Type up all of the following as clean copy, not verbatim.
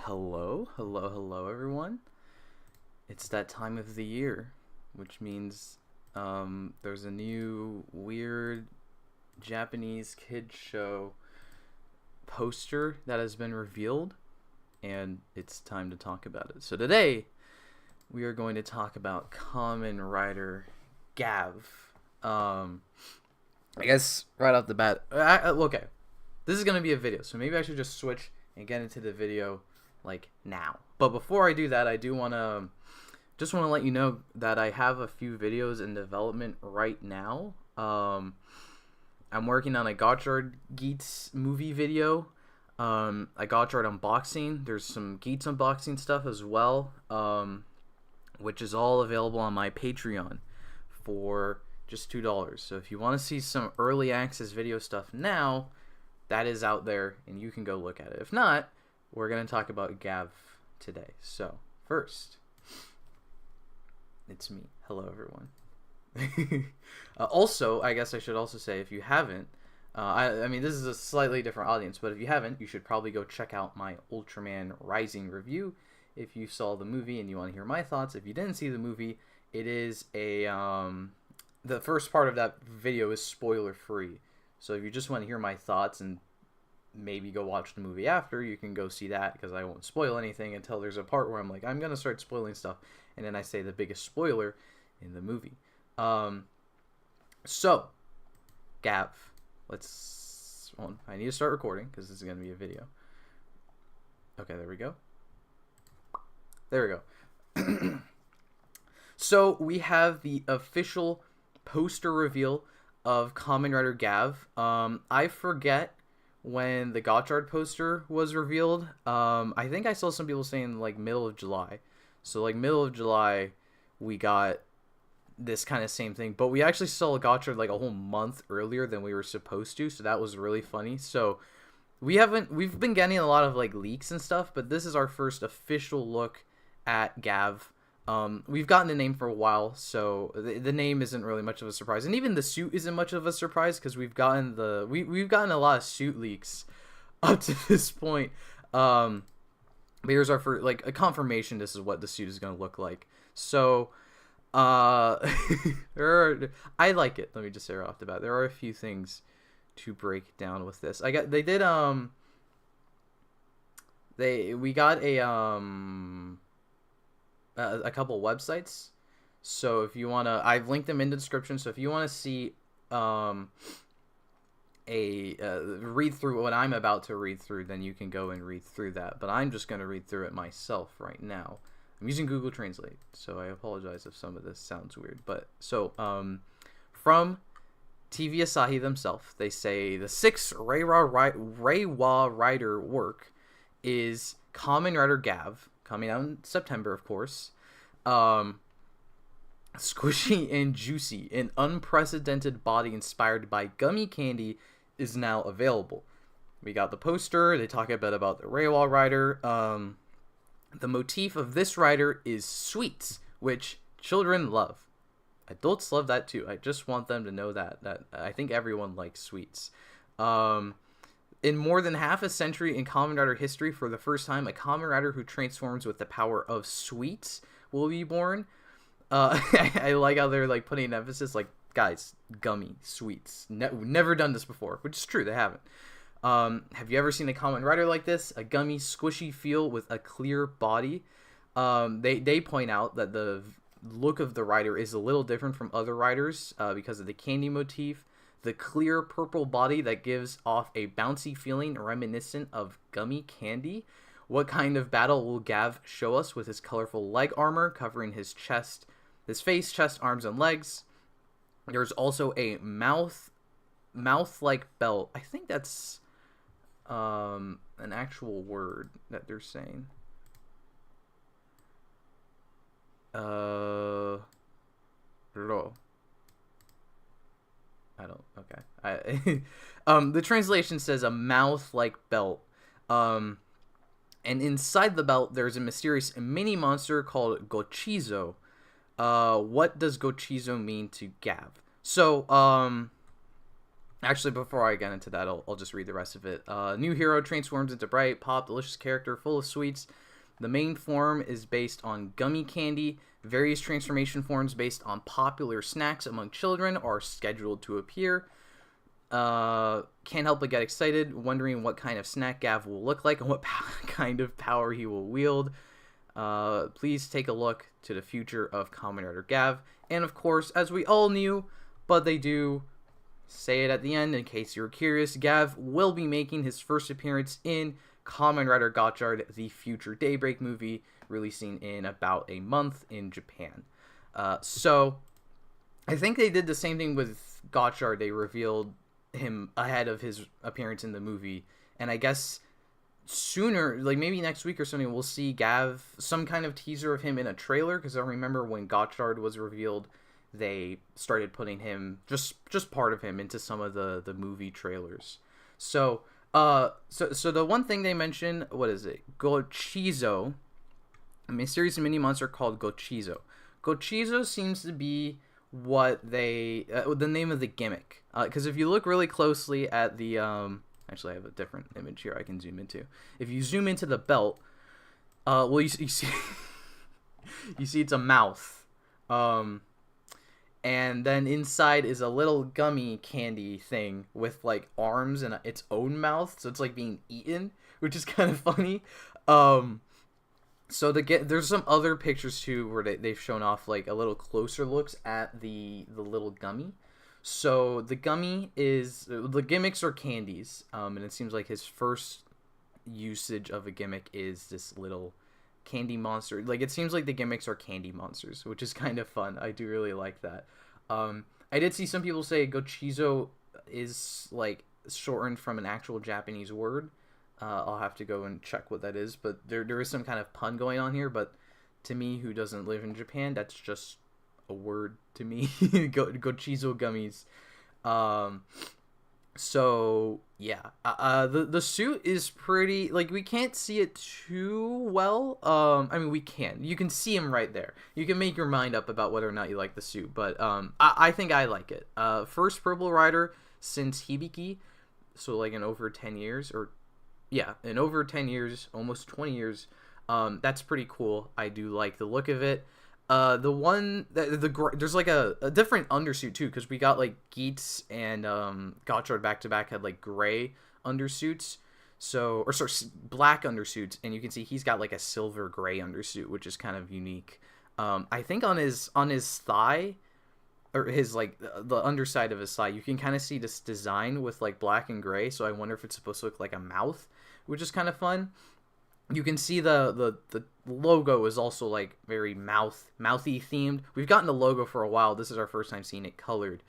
Hello, everyone. It's that time of the year, which means there's a new weird Japanese kid show poster that has been revealed, and it's time to talk about it. So today, we are going to talk about Kamen Rider Gavv. I guess right off the bat, okay, this is going to be a video, so maybe I should just switch and get into the video like now. But before I do that, I do want to let you know that I have a few videos in development right now. I'm working on a gotchard Geats movie video, a gotchard unboxing. There's some Geats unboxing stuff as well, which is all available on my Patreon for just $2. So if you want to see some early access video stuff now, that is out there and you can go look at it. If not, we're going to talk about Gavv today. So first, it's me. Hello, everyone. Also, I guess I should also say, if you haven't, I mean, this is a slightly different audience, but if you haven't, you should probably go check out my Ultraman Rising review. If you saw the movie and you want to hear my thoughts, if you didn't see the movie, it is the first part of that video is spoiler free. So if you just want to hear my thoughts and maybe go watch the movie after, you can go see that, because I won't spoil anything until there's a part where I'm like, I'm going to start spoiling stuff, and then I say the biggest spoiler in the movie. So, Gavv. I need to start recording, because this is going to be a video. Okay, there we go. There we go. So, we have the official poster reveal of Kamen Rider Gavv. I forget when the gotchard poster was revealed. I think I saw some people saying like middle of July. So like middle of July, we got this kind of same thing, but we actually saw a gotchard like a whole month earlier than we were supposed to. So that was really funny. So we've been getting a lot of like leaks and stuff, but this is our first official look at Gavv. We've gotten the name for a while, so the name isn't really much of a surprise, and even the suit isn't much of a surprise, because we've gotten we've gotten a lot of suit leaks up to this point. But here's our first, like, a confirmation. This is what the suit is going to look like. So, I like it. Let me just say right off the bat, there are a few things to break down with this. We got a couple websites, so if you want to, I've linked them in the description, so if you want to see read through what I'm about to read through, then you can go and read through that, but I'm just going to read through it myself right now. I'm using Google Translate, so I apologize if some of this sounds weird. But so from TV Asahi themselves, they say the sixth Reiwa Rider work is Kamen Rider Gavv, coming out in September, of course. Squishy and juicy, an unprecedented body inspired by gummy candy is now available. We got the poster. They talk a bit about the Reiwa Rider. The motif of this rider is sweets, which children love. Adults love that too. I just want them to know that I think everyone likes sweets. In more than half a century in Kamen Rider history, for the first time, a Kamen Rider who transforms with the power of sweets will be born. I like how they're like putting an emphasis, like, guys, gummy sweets. Never done this before, which is true, they haven't. Have you ever seen a Kamen Rider like this? A gummy, squishy feel with a clear body. They point out that the look of the rider is a little different from other riders because of the candy motif. The clear purple body that gives off a bouncy feeling reminiscent of gummy candy. What kind of battle will Gavv show us with his colorful leg armor covering his face, chest, arms, and legs? There's also a mouth-like belt. I think that's an actual word that they're saying. Okay. The translation says a mouth-like belt. And inside the belt, there's a mysterious mini monster called gotchard. What does gotchard mean to Gavv? So, Actually, before I get into that, I'll just read the rest of it. New hero transforms into bright, pop, delicious character full of sweets. The main form is based on gummy candy. Various transformation forms based on popular snacks among children are scheduled to appear. Can't help but get excited, wondering what kind of snack Gavv will look like and what kind of power he will wield. Please take a look to the future of Kamen Rider Gavv. And of course, as we all knew, but they do say it at the end in case you're curious, Gavv will be making his first appearance in Kamen Rider Gotchard, the future Daybreak movie, releasing in about a month in Japan. So, I think they did the same thing with Gotchard. They revealed him ahead of his appearance in the movie, and I guess sooner, like maybe next week or something, we'll see Gavv, some kind of teaser of him in a trailer, because I remember when Gotchard was revealed, they started putting him, just part of him, into some of the movie trailers. So the one thing they mentioned, what is it? Gotchard, a series of mini monster called Gotchard. Gotchard seems to be what they, the name of the gimmick. Because if you look really closely at the, actually I have a different image here I can zoom into. If you zoom into the belt, well you see, you see it's a mouth. And then inside is a little gummy candy thing with like arms and its own mouth, so it's like being eaten, which is kind of funny. So there's some other pictures too where they've shown off like a little closer looks at the little gummy. So the gimmicks are candies, and it seems like his first usage of a gimmick is this little candy monster. Like, it seems like the gimmicks are candy monsters, which is kind of fun. I do really like that. I did see some people say Gochizo is like shortened from an actual Japanese word. I'll have to go and check what that is, but there is some kind of pun going on here. But to me, who doesn't live in Japan, that's just a word to me. Gochizo gummies. So yeah, the suit is pretty, like, we can't see it too well. I mean, you can see him right there. You can make your mind up about whether or not you like the suit, but I think I like it. First Purple Rider since Hibiki, so like in over 10 years, or yeah, in over 10 years, almost 20 years. That's pretty cool. I do like the look of it. There's like a different undersuit too, because we got like Geats and Gotchard back to back had like gray undersuits, black undersuits, and you can see he's got like a silver gray undersuit, which is kind of unique. I think on his thigh, or his like the underside of his thigh, you can kind of see this design with like black and gray. So I wonder if it's supposed to look like a mouth, which is kind of fun. You can see the logo is also like very mouthy themed. We've gotten the logo for a while. This is our first time seeing it colored.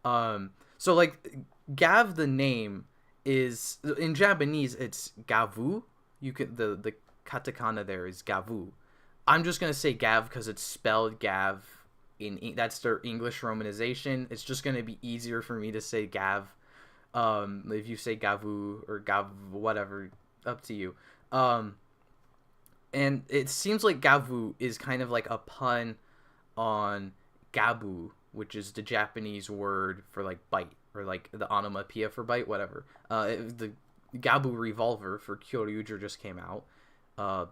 So like Gavv, the name is in Japanese, it's Gavvu. You could the katakana there is Gavvu. I'm just gonna say Gavv because it's spelled Gav. That's their English romanization. It's just gonna be easier for me to say Gavv. If you say Gavvu or Gav, whatever, up to you. And it seems like Gavvu is kind of like a pun on Gabu, which is the Japanese word for like bite, or like the onomatopoeia for bite, whatever. The Gabu revolver for Kyoryuger just came out,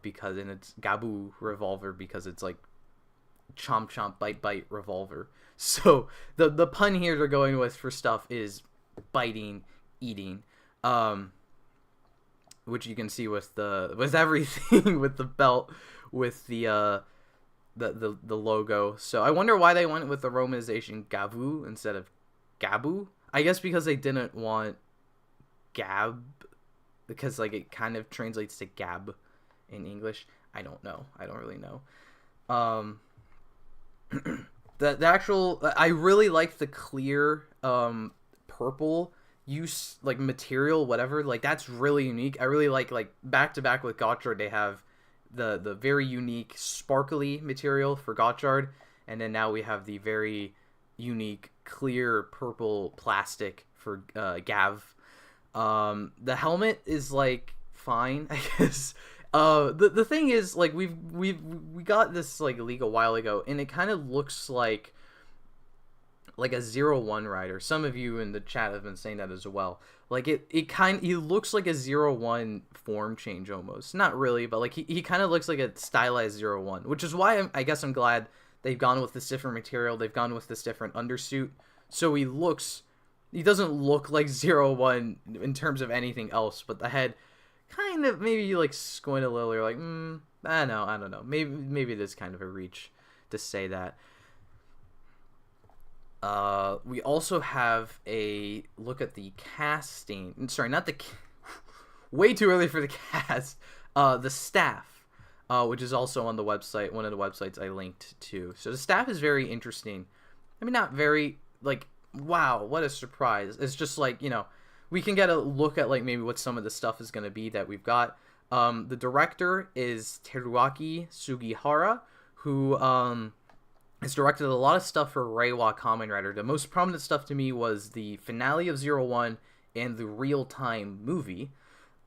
because, and it's Gabu revolver because it's like chomp chomp bite bite revolver. So the pun here they're going with for stuff is biting, eating. Which you can see with everything, with the belt, with the logo. So I wonder why they went with the romanization Gavu instead of Gabu. I guess because they didn't want Gab, because like it kind of translates to Gab in English. I don't know. I don't really know. The actual, I really like the clear purple use, like material, whatever, like that's really unique. I really like back to back with Gotchard, they have the very unique sparkly material for Gotchard, and then now we have the very unique clear purple plastic for Gavv. The helmet is like fine, I guess. The thing is, like, we got this like leak a while ago, and it kind of looks like like a 01 rider. Some of you in the chat have been saying that as well. Like he looks like a 01 form change almost. Not really, but like he kind of looks like a stylized 01, which is why I guess I'm glad they've gone with this different material. They've gone with this different undersuit. So he doesn't look like 01 in terms of anything else, but the head kind of maybe like squint a little. You're like, I don't know. Maybe it is kind of a reach to say that. We also have a look at the casting. Sorry, not the... way too early for the cast. The staff, which is also on the website, one of the websites I linked to. So the staff is very interesting. I mean, not very, like, wow, what a surprise. It's just like, you know, we can get a look at, like, maybe what some of the stuff is going to be that we've got. The director is Teruaki Sugihara, who has directed a lot of stuff for Reiwa Kamen Rider. The most prominent stuff to me was the finale of 01 and the real-time movie.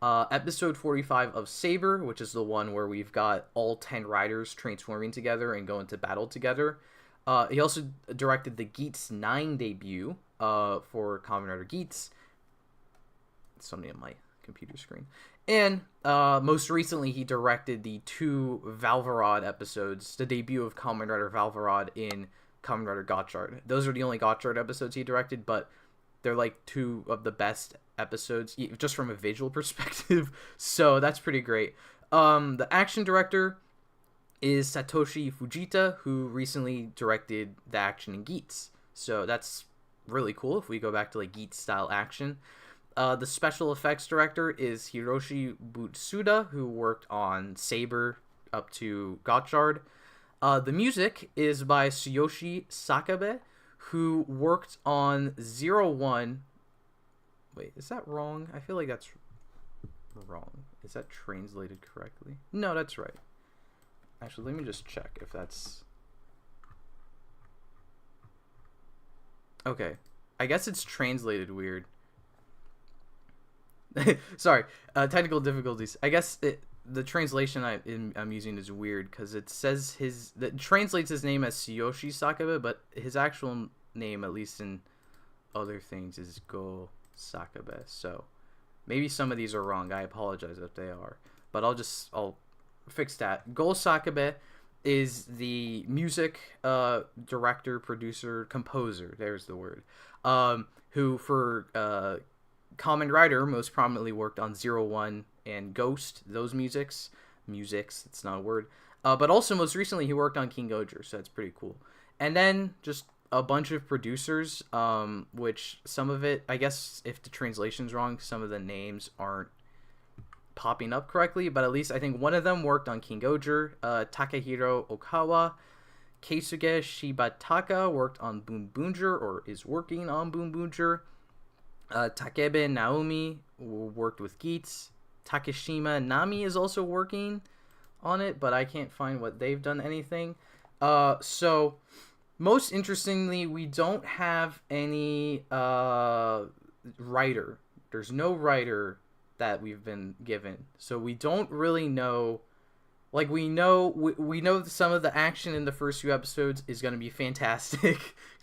Episode 45 of Saber, which is the one where we've got all 10 riders transforming together and going to battle together. He also directed the Geats 9 debut for Kamen Rider Geats. It's something on my computer screen. And most recently, he directed the 2 Valvarad episodes, the debut of Kamen Rider Valvarad in Kamen Rider Gotchard. Those are the only Gotchard episodes he directed, but they're like 2 of the best episodes, just from a visual perspective. So that's pretty great. The action director is Satoshi Fujita, who recently directed the action in Geats. So that's really cool if we go back to like Geats style action. The special effects director is Hiroshi Butsuda, who worked on Saber up to Gotchard. The music is by Tsuyoshi Sakabe, who worked on 01. Wait, is that wrong? I feel like that's wrong. Is that translated correctly? No, that's right. Actually, let me just check if that's... Okay. I guess it's translated weird. Sorry, technical difficulties. I guess the translation I'm using is weird because it says it translates his name as Tsuyoshi Sakabe, but his actual name, at least in other things, is Go Sakabe. So maybe some of these are wrong. I apologize if they are, but I'll fix that. Go Sakabe is the music director, producer, composer. There's the word. Who for Kamen Rider most prominently worked on 01 and Ghost, those musics, it's not a word, but also most recently he worked on King Gojer, so that's pretty cool. And then just a bunch of producers, which some of it, I guess if the translation's wrong, some of the names aren't popping up correctly, but at least I think one of them worked on King Gojer. Takahiro Okawa. Keisuke Shibataka worked on Boonboomger, or is working on Boonboomger. Takebe Naomi worked with Geats. Takeshima Nami is also working on it, but I can't find what they've done anything. So, most interestingly, we don't have any writer. There's no writer that we've been given. So we don't really know... Like, we know some of the action in the first few episodes is going to be fantastic.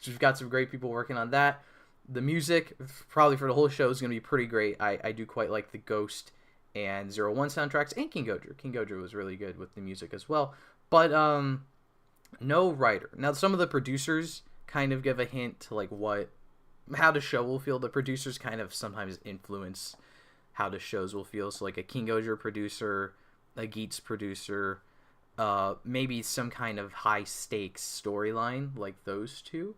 We've got some great people working on that. The music, probably for the whole show, is going to be pretty great. I do quite like the Ghost and 01 soundtracks, and King Gojer. King Gojer was really good with the music as well. But, no writer. Now, some of the producers kind of give a hint to, like, how the show will feel. The producers kind of sometimes influence how the shows will feel. So, like, a King Gojer producer, a Geats producer, maybe some kind of high-stakes storyline, like those two.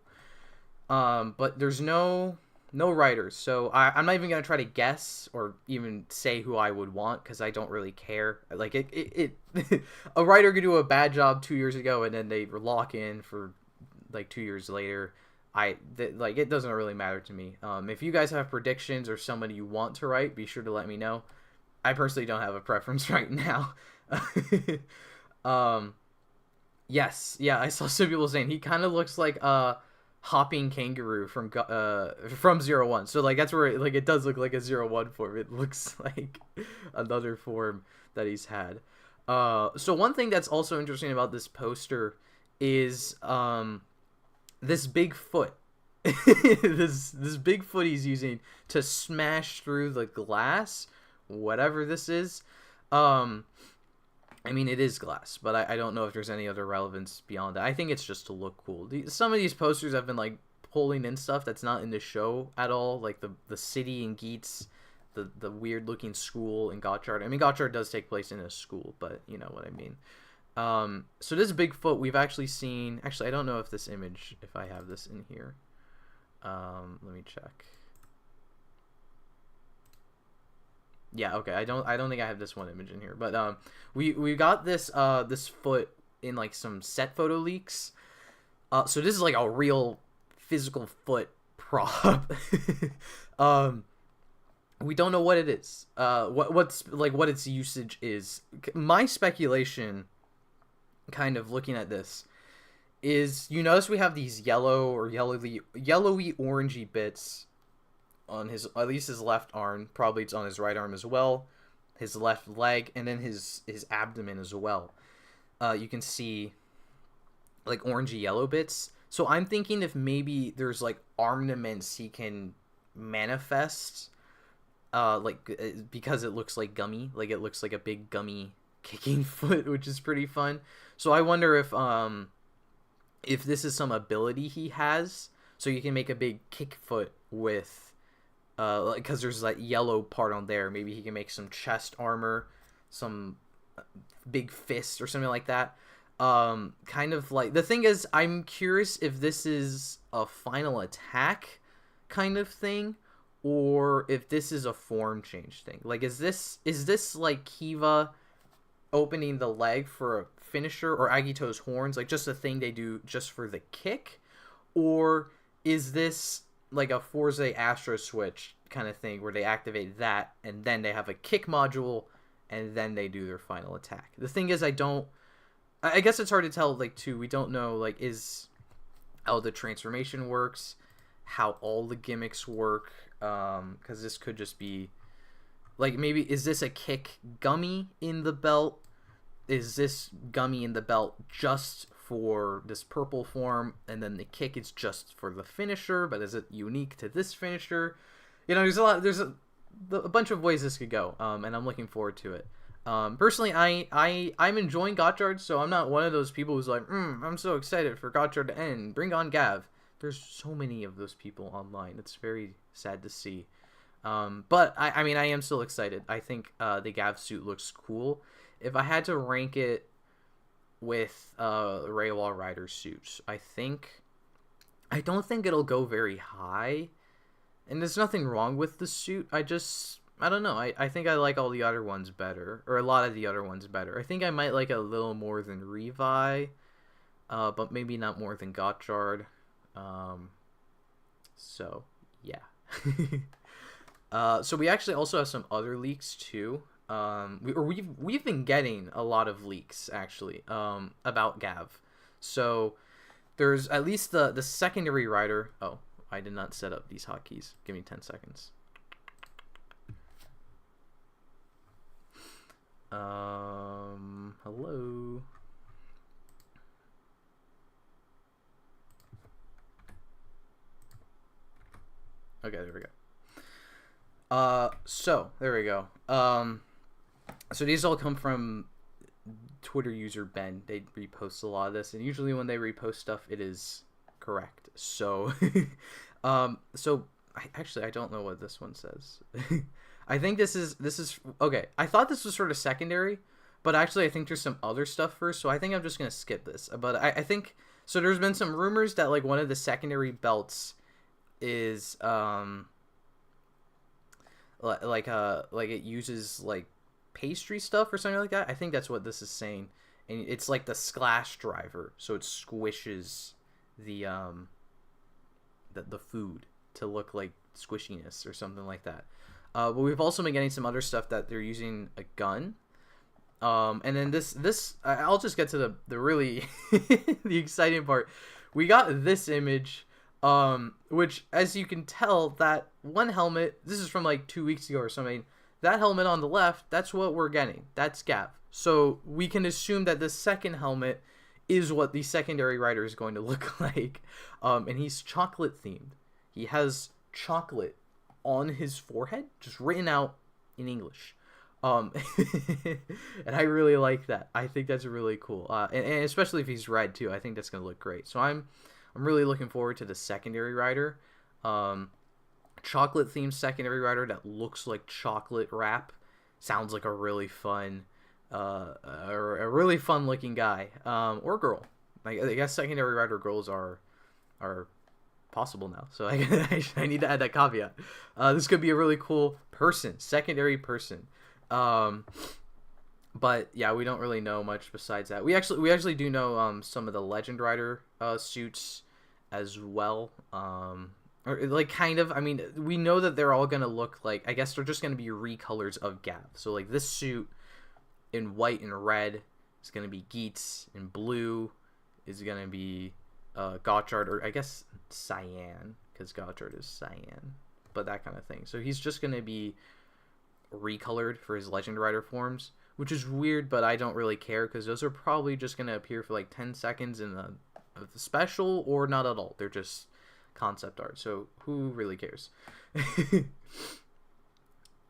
But there's no writers, so I'm not even gonna try to guess or even say who I would want, because I don't really care. Like it a writer could do a bad job 2 years ago and then they lock in for like 2 years later. It doesn't really matter to me. If you guys have predictions or somebody you want to write, be sure to let me know. I personally don't have a preference right now. Yes, yeah, I saw some people saying he kind of looks like hopping kangaroo from 01. So like that's where it does look like a 01 form. It looks like another form that he's had. So one thing that's also interesting about this poster is this big foot. this Bigfoot he's using to smash through the glass, whatever this is. I mean, it is glass, but I don't know if there's any other relevance beyond that. I think it's just to look cool. Some of these posters have been like pulling in stuff that's not in the show at all, like the city in Geats, the weird looking school in Gotchard. I mean, Gotchard does take place in a school, but you know what I mean. So this Bigfoot we've actually seen. Actually, I don't know if this image, if I have this in here. Let me check. Yeah, okay. I don't think I have this one image in here, but we got this this foot in like some set photo leaks. So this is like a real physical foot prop. We don't know what it is. What its usage is. My speculation, kind of looking at this, is you notice we have these yellow or yellowy orangey bits on his, at least his left arm. Probably it's on his right arm as well, his left leg, and then his abdomen as well. You can see like orangey yellow bits. So I'm thinking if maybe there's like ornaments he can manifest, because it looks like gummy, like it looks like a big gummy kicking foot, which is pretty fun. So I wonder if this is some ability he has, so you can make a big kick foot with, because there's that yellow part on there. Maybe he can make some chest armor, some big fist or something like that. Kind of like, the thing is, I'm curious if this is a final attack kind of thing, or if this is a form change thing. Like, is this like Kiva opening the leg for a finisher, or Agito's horns, like just a thing they do just for the kick? Or is this like a Forza Astro Switch kind of thing where they activate that and then they have a kick module and then they do their final attack? The thing is, I guess it's hard to tell, like, too. We don't know, like, how the transformation works, how all the gimmicks work, because this could just be, like, maybe, is this a kick gummy in the belt? Is this gummy in the belt just for this purple form, and then the kick is just for the finisher, but is it unique to this finisher? You know, there's a bunch of ways this could go, and I'm looking forward to it. Personally, I'm enjoying gotchard, so I'm not one of those people who's like, I'm so excited for gotchard to end. Bring on Gavv. There's so many of those people online. It's very sad to see. But I mean, I am still excited. I think the Gavv suit looks cool. If I had to rank it with Raywall Rider suits, I don't think it'll go very high. And there's nothing wrong with the suit. I don't know. I think I like all the other ones better, or a lot of the other ones better. I think I might like it a little more than Revi, but maybe not more than Gotchard. So yeah. So we actually also have some other leaks too. We've been getting a lot of leaks actually about Gavv. So there's at least the secondary rider. Oh, I did not set up these hotkeys. Give me 10 seconds. Hello. Okay, there we go. So there we go. So these all come from Twitter user Ben. They repost a lot of this, and usually when they repost stuff, it is correct. So, so I don't know what this one says. I think this is okay. I thought this was sort of secondary, but actually I think there's some other stuff first. So I think I'm just gonna skip this. But I think so. There's been some rumors that like one of the secondary belts is like it uses like pastry stuff or something like that. I think that's what this is saying, and it's like the splash driver, so it squishes the food to look like squishiness or something like that. But we've also been getting some other stuff that they're using a gun, and then this I'll just get to the really the exciting part. We got this image, which, as you can tell, that one helmet, this is from like 2 weeks ago or something, that helmet on the left, that's what we're getting. That's Gavv. So we can assume that the second helmet is what the secondary rider is going to look like. And he's chocolate themed. he has chocolate on his forehead, just written out in English. And I really like that. I think that's really cool. And especially if he's red too, I think that's gonna look great. So I'm really looking forward to the secondary rider. Chocolate themed secondary rider that looks like chocolate wrap. Sounds like a really fun, a really fun looking guy, or girl. I guess secondary rider girls are possible now. So I need to add that caveat. This could be a really cool person, secondary person. But yeah, we don't really know much besides that. We actually do know some of the Legend Rider suits as well. Or like kind of. I mean, we know that they're all gonna look like. I guess they're just gonna be recolors of Gavv. So like this suit in white and red is gonna be Geats, and blue is gonna be gotchard, or I guess cyan, because gotchard is cyan, but that kind of thing. So he's just gonna be recolored for his Legend Rider forms, which is weird, but I don't really care because those are probably just gonna appear for like 10 seconds in the special, or not at all. They're just concept art, so who really cares?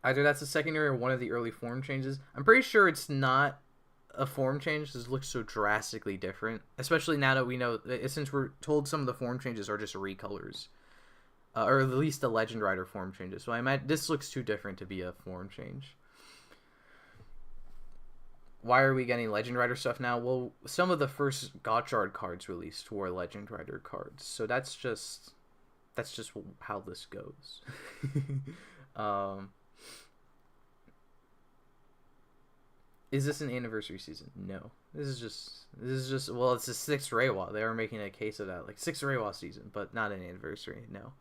Either that's a secondary or one of the early form changes. I'm pretty sure it's not a form change. This looks so drastically different, especially now that we know, since we're told some of the form changes are just recolors, or at least the Legend Rider form changes. So I imagine this looks too different to be a form change. Why are we getting Legend Rider stuff now? Well, some of the first gotchard cards released were Legend Rider cards, so that's just how this goes. Is this an anniversary season? No. This is just well, it's the 6th Reiwa. They were making a case of that, like 6th Reiwa season, but not an anniversary. No.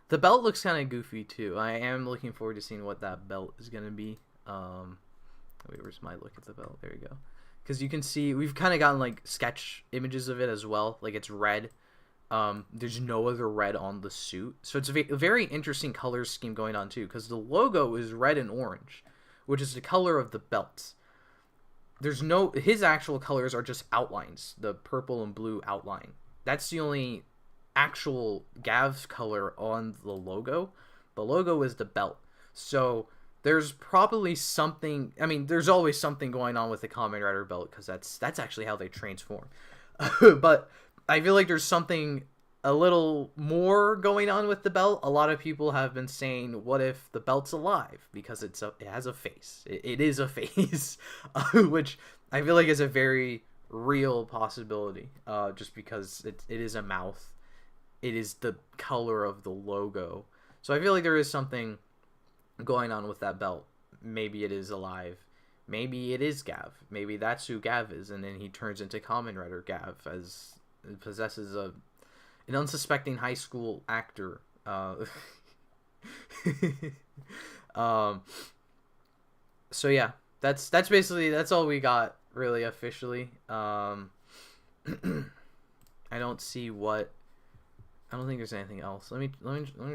The belt looks kind of goofy too. I am looking forward to seeing what that belt is gonna be. Wait, where's my look at the belt? There you go. Because you can see we've kind of gotten like sketch images of it as well. Like it's red. There's no other red on the suit, so it's a very interesting color scheme going on too. Because the logo is red and orange, which is the color of the belt. There's no, his actual colors are just outlines, the purple and blue outline. That's the only actual Gavv's color on the logo. The logo is the belt. So there's probably something, I mean, there's always something going on with the Kamen Rider belt, because that's actually how they transform. But I feel like there's something a little more going on with the belt. A lot of people have been saying, what if the belt's alive? Because it has a face. It is a face, which I feel like is a very real possibility, just because it is a mouth. It is the color of the logo. So I feel like there is something going on with that belt. Maybe it is alive. Maybe it is Gavv. Maybe that's who Gavv is, and then he turns into Kamen Rider Gavv, as possesses an unsuspecting high school actor. So yeah, that's basically, that's all we got really officially. I don't think there's anything else. Let me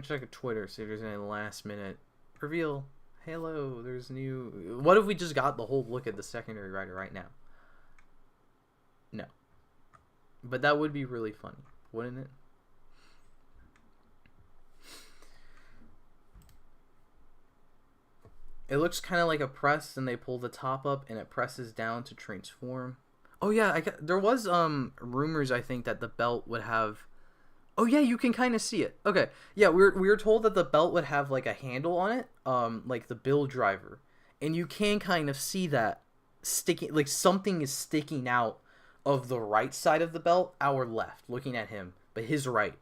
check Twitter, see if there's any last minute reveal. Hello, there's new. What if we just got the whole look at the secondary rider right now? No. But that would be really funny, wouldn't it? It looks kind of like a press, and they pull the top up and it presses down to transform. Oh yeah, there was rumors, I think, that the belt would have. Oh yeah, you can kind of see it. Okay, yeah, we were told that the belt would have like a handle on it, like the build driver, and you can kind of see that sticking, like something is sticking out of the right side of the belt, our left, looking at him, but his right.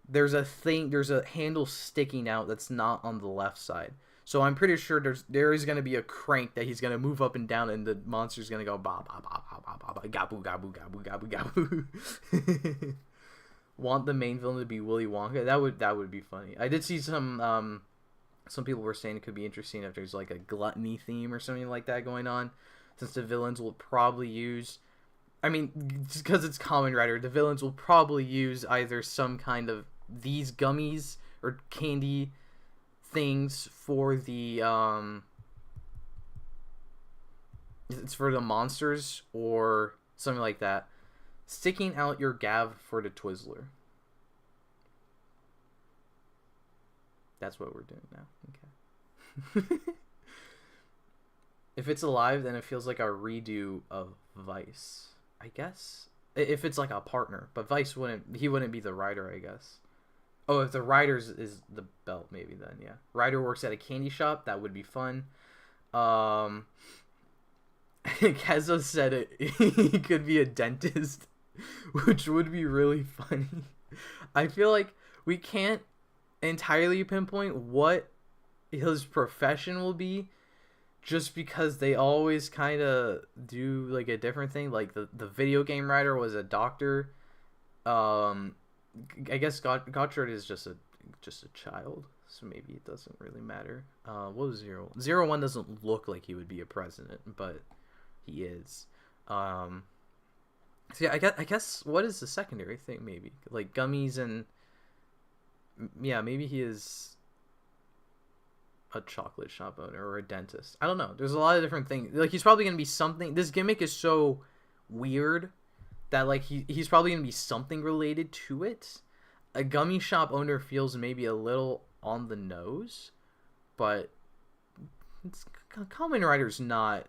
There's a handle sticking out that's not on the left side. So I'm pretty sure there is going to be a crank that he's going to move up and down, and the monster's going to go ba ba ba ba ba ba ba gabu gabu gabu gabu gabu. Want the main villain to be Willy Wonka? That would be funny. I did see some people were saying it could be interesting if there's like a gluttony theme or something like that going on, since the villains will probably use, I mean, just because it's Kamen Rider, the villains will probably use either some kind of these gummies or candy things for the it's for the monsters or something like that. Sticking out your Gavv for the Twizzler. That's what we're doing now. Okay. If it's alive, then it feels like a redo of Vice, I guess. If it's like a partner, but Vice wouldn't be the Rider, I guess. Oh, if the Rider's is the belt, maybe then, yeah. Rider works at a candy shop, that would be fun. Kezo said it he could be a dentist, which would be really funny. I feel like we can't entirely pinpoint what his profession will be, just because they always kind of do like a different thing. Like the video game writer was a doctor. I guess Gotchard is just a child, so maybe it doesn't really matter. What was 01 doesn't look like he would be a president, but he is. So yeah, I guess what is the secondary thing? Maybe like gummies and yeah, maybe he is a chocolate shop owner or a dentist. I don't know. There's a lot of different things. Like he's probably gonna be something. This gimmick is so weird that like he's probably gonna be something related to it. A gummy shop owner feels maybe a little on the nose, but Kamen Rider's not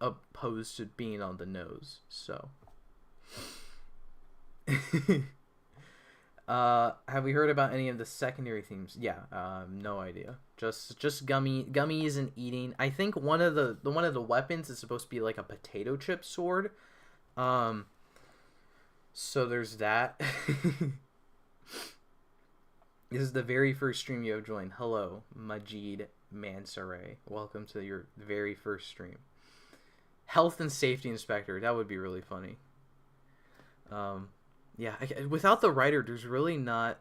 opposed to being on the nose, so. Have we heard about any of the secondary themes? Yeah, no idea. Just gummies and eating. I think one of the weapons is supposed to be like a potato chip sword. So there's that. This is the very first stream you have joined. Hello, Majid Mansaray. Welcome to your very first stream. Health and safety inspector. That would be really funny. Yeah, without the writer, there's really not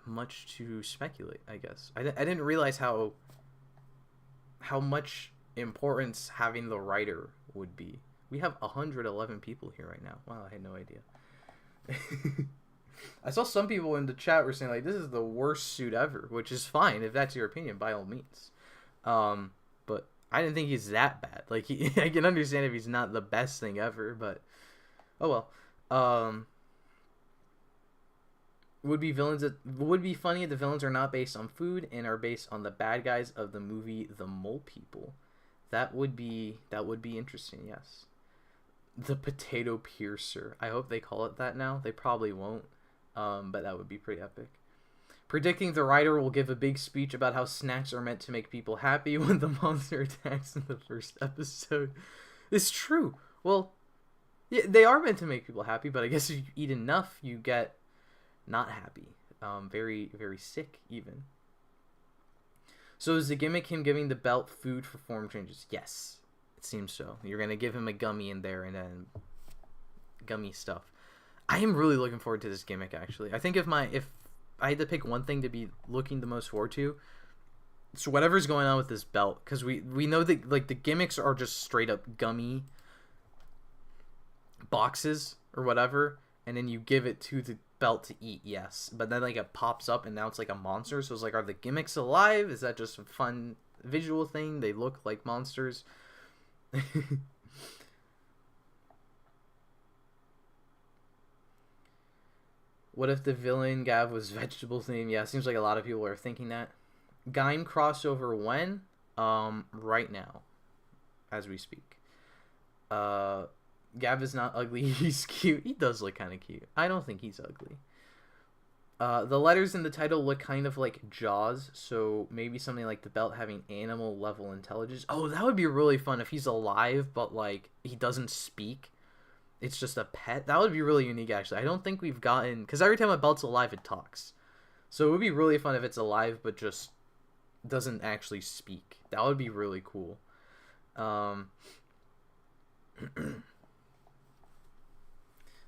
much to speculate, I guess. I didn't realize how much importance having the writer would be. We have 111 people here right now. Wow, I had no idea. I saw some people in the chat were saying, like, this is the worst suit ever, which is fine. If that's your opinion, by all means. But I didn't think he's that bad. Like, I can understand if he's not the best thing ever, but oh well. Would be funny if the villains are not based on food and are based on the bad guys of the movie The Mole People. That would be interesting, yes. The Potato Piercer. I hope they call it that now. They probably won't. But that would be pretty epic. Predicting the writer will give a big speech about how snacks are meant to make people happy when the monster attacks in the first episode. It's true. Well, yeah, they are meant to make people happy, but I guess if you eat enough, you get not happy. Very, very sick, even. So is the gimmick him giving the belt food for form changes? Yes, it seems so. You're going to give him a gummy in there and then gummy stuff. I am really looking forward to this gimmick, actually. I think if I had to pick one thing to be looking the most forward to, it's whatever's going on with this belt. Because we know that like the gimmicks are just straight up gummy boxes or whatever. And then you give it to the belt to eat, yes. But then like it pops up and now it's like a monster. So it's like, are the gimmicks alive? Is that just a fun visual thing? They look like monsters. What if the villain Gavv was vegetable themed? Yeah, it seems like a lot of people are thinking that. Gaim crossover when? Right now. As we speak. Gavv is not ugly. He's cute. He does look kind of cute. I don't think he's ugly. The letters in the title look kind of like Jaws, so maybe something like the belt having animal level intelligence. Oh, that would be really fun if he's alive, but like he doesn't speak. It's just a pet. That would be really unique, actually. I don't think we've gotten... Because every time a belt's alive, it talks. So it would be really fun if it's alive, but just doesn't actually speak. That would be really cool.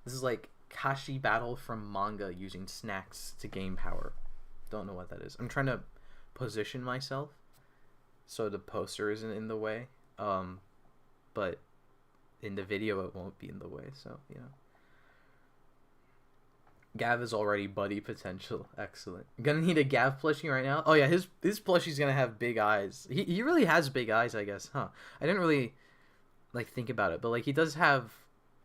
This is like Kashi Battle from manga using snacks to gain power. Don't know what that is. I'm trying to position myself so the poster isn't in the way. But in the video it won't be in the way, so you know. Gavv is already buddy potential. Excellent. Gonna need a Gavv plushie right now. Oh yeah, his plushie's gonna have big eyes. He really has big eyes, I guess, huh? I didn't really like think about it, but like he does have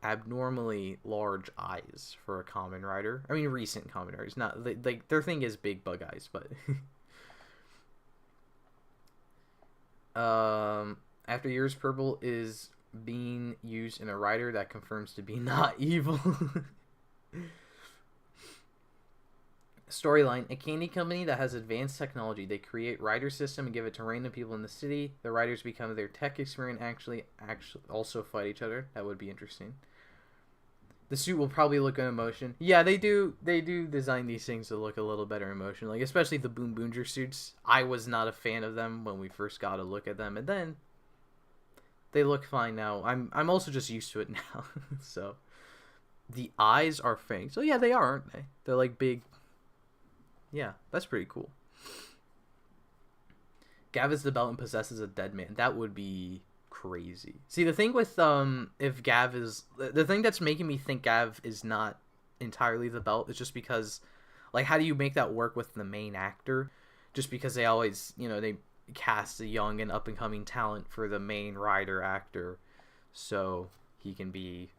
abnormally large eyes for a Kamen Rider. I mean, recent Kamen Riders. Not like their thing is big bug eyes, but After years, purple is being used in a rider that confirms to be not evil. Storyline: a candy company that has advanced technology. They create rider system and give it to random people in the city. The riders become their tech experience, actually also fight each other. That would be interesting. The suit will probably look good in motion. Yeah, they do design these things to look a little better in motion. Like, especially the Boonboomger suits. I was not a fan of them when we first got a look at them, and then they look fine now. I'm also just used to it now. So the eyes are fangs. So yeah, they are, aren't they? They're like big. Yeah, that's pretty cool. Gavv is the belt and possesses a dead man. That would be crazy. See, the thing with if Gavv is the thing that's making me think Gavv is not entirely the belt is just because, like, how do you make that work with the main actor? Just because they always, they cast a young and up and coming talent for the main rider actor, so he can be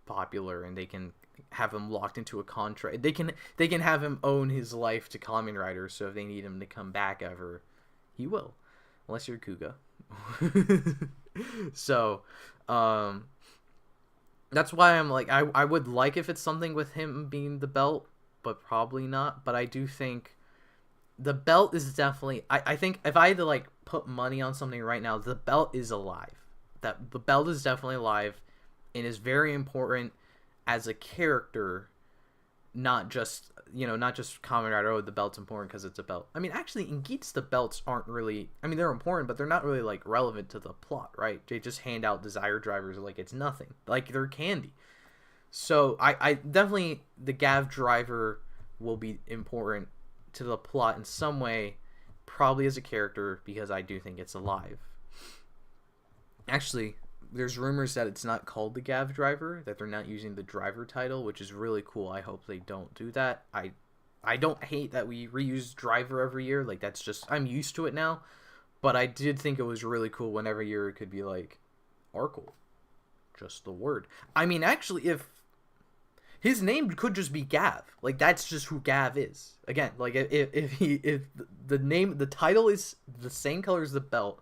popular and they can have him locked into a contract. They can have him own his life to Kamen Rider, so if they need him to come back ever, he will. Unless you're Kuga. So, that's why I'm like, I would like if it's something with him being the belt, but probably not. But I do think the belt is definitely, I think if I had to like put money on something right now, the belt is alive. That the belt is definitely alive and is very important as a character, not just Kamen Rider. Oh, the belt's important because it's a belt. I mean, actually, in Geats, the belts aren't really. I mean, they're important, but they're not really like relevant to the plot, right? They just hand out desire drivers like it's nothing, like they're candy. So I definitely the Gavv driver will be important to the plot in some way, probably as a character because I do think it's alive. Actually, there's rumors that it's not called the Gavv driver, that they're not using the driver title, which is really cool. I hope they don't do that. I don't hate that we reuse driver every year. Like, that's just, I'm used to it now. But I did think it was really cool when every year it could be like, Arkle. Just the word. I mean, actually, if his name could just be Gavv. Like, that's just who Gavv is. Again, like, if the title is the same color as the belt,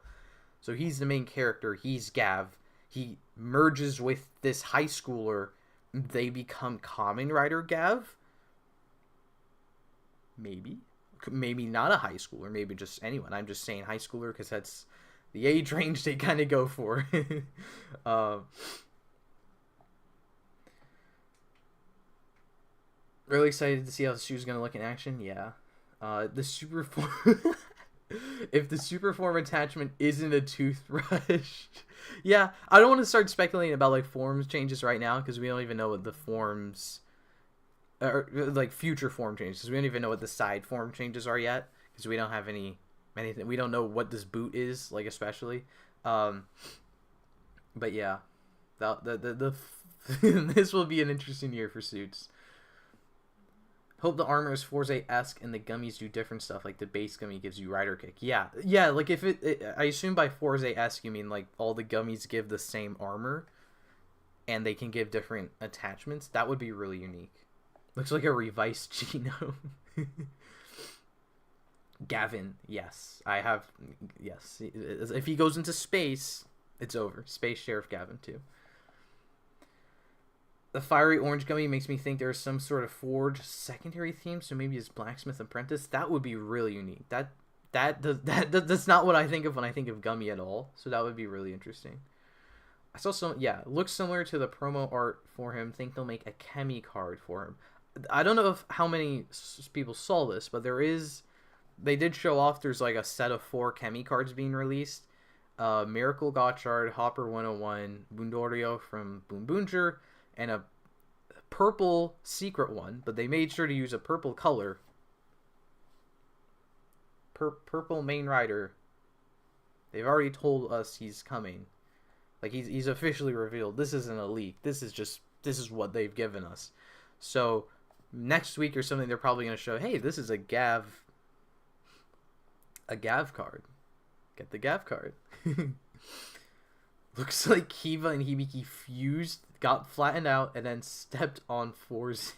so he's the main character, he's Gavv. He merges with this high schooler. They become Kamen Rider Gavv. Maybe not a high schooler. Maybe just anyone. I'm just saying high schooler because that's the age range they kind of go for. Really excited to see how the shoe's going to look in action. Yeah. The super form... If the super form attachment isn't a toothbrush... Yeah, I don't want to start speculating about like forms changes right now because we don't even know what the forms, or like future form changes, because we don't even know what the side form changes are yet because we don't have anything. We don't know what this boot is like, especially. But yeah, the this will be an interesting year for suits. Hope the armor is Forze-esque and the gummies do different stuff, like the base gummy gives you rider kick. Yeah, like if I assume by Forze-esque you mean like all the gummies give the same armor and they can give different attachments. That would be really unique. Looks like a revised Gino. Gavin, yes. Yes. If he goes into space, it's over. Space Sheriff Gavin too. The fiery orange gummy makes me think there's some sort of Forge secondary theme, so maybe it's Blacksmith Apprentice. That would be really unique. That's not what I think of when I think of gummy at all. So that would be really interesting. I saw some, yeah, looks similar to the promo art for him. Think they'll make a Chemi card for him. I don't know how many people saw this, but they did show off. There's like a set of 4 Chemi cards being released. Miracle Gotchard, Hopper 101, Bundorio from Boonboomger, and a purple secret one, but they made sure to use a purple color. Purple main rider. They've already told us he's coming. Like, he's officially revealed. This isn't a leak. This is what they've given us. So next week or something, they're probably going to show, hey, this is a Gavv card. Get the Gavv card. Looks like Kiva and Hibiki fused, got flattened out, and then stepped on Forze.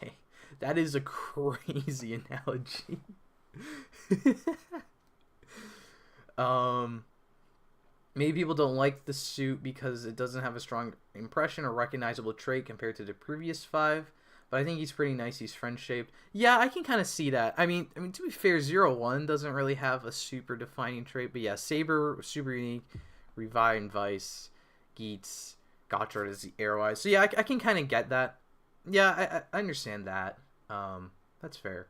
That is a crazy analogy. Maybe people don't like the suit because it doesn't have a strong impression or recognizable trait compared to the previous 5. But I think he's pretty nice. He's friend-shaped. Yeah, I can kind of see that. I mean, to be fair, 01 doesn't really have a super defining trait. But yeah, Saber, super unique. Revive and Vice. Geats. Gotchard is the Arrow-Eyes. So yeah, I can kind of get that. Yeah, I understand that. That's fair.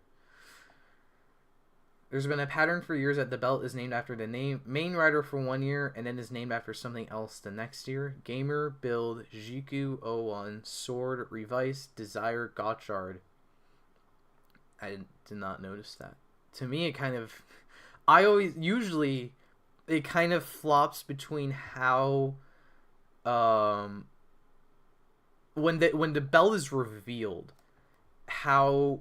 There's been a pattern for years that the belt is named after the main rider for 1 year and then is named after something else the next year. Gamer, Build, Jiku, 01, Sword, Revice, Desire, Gotchard. I did not notice that. To me, it kind of... usually, it kind of flops between how... when the belt is revealed, how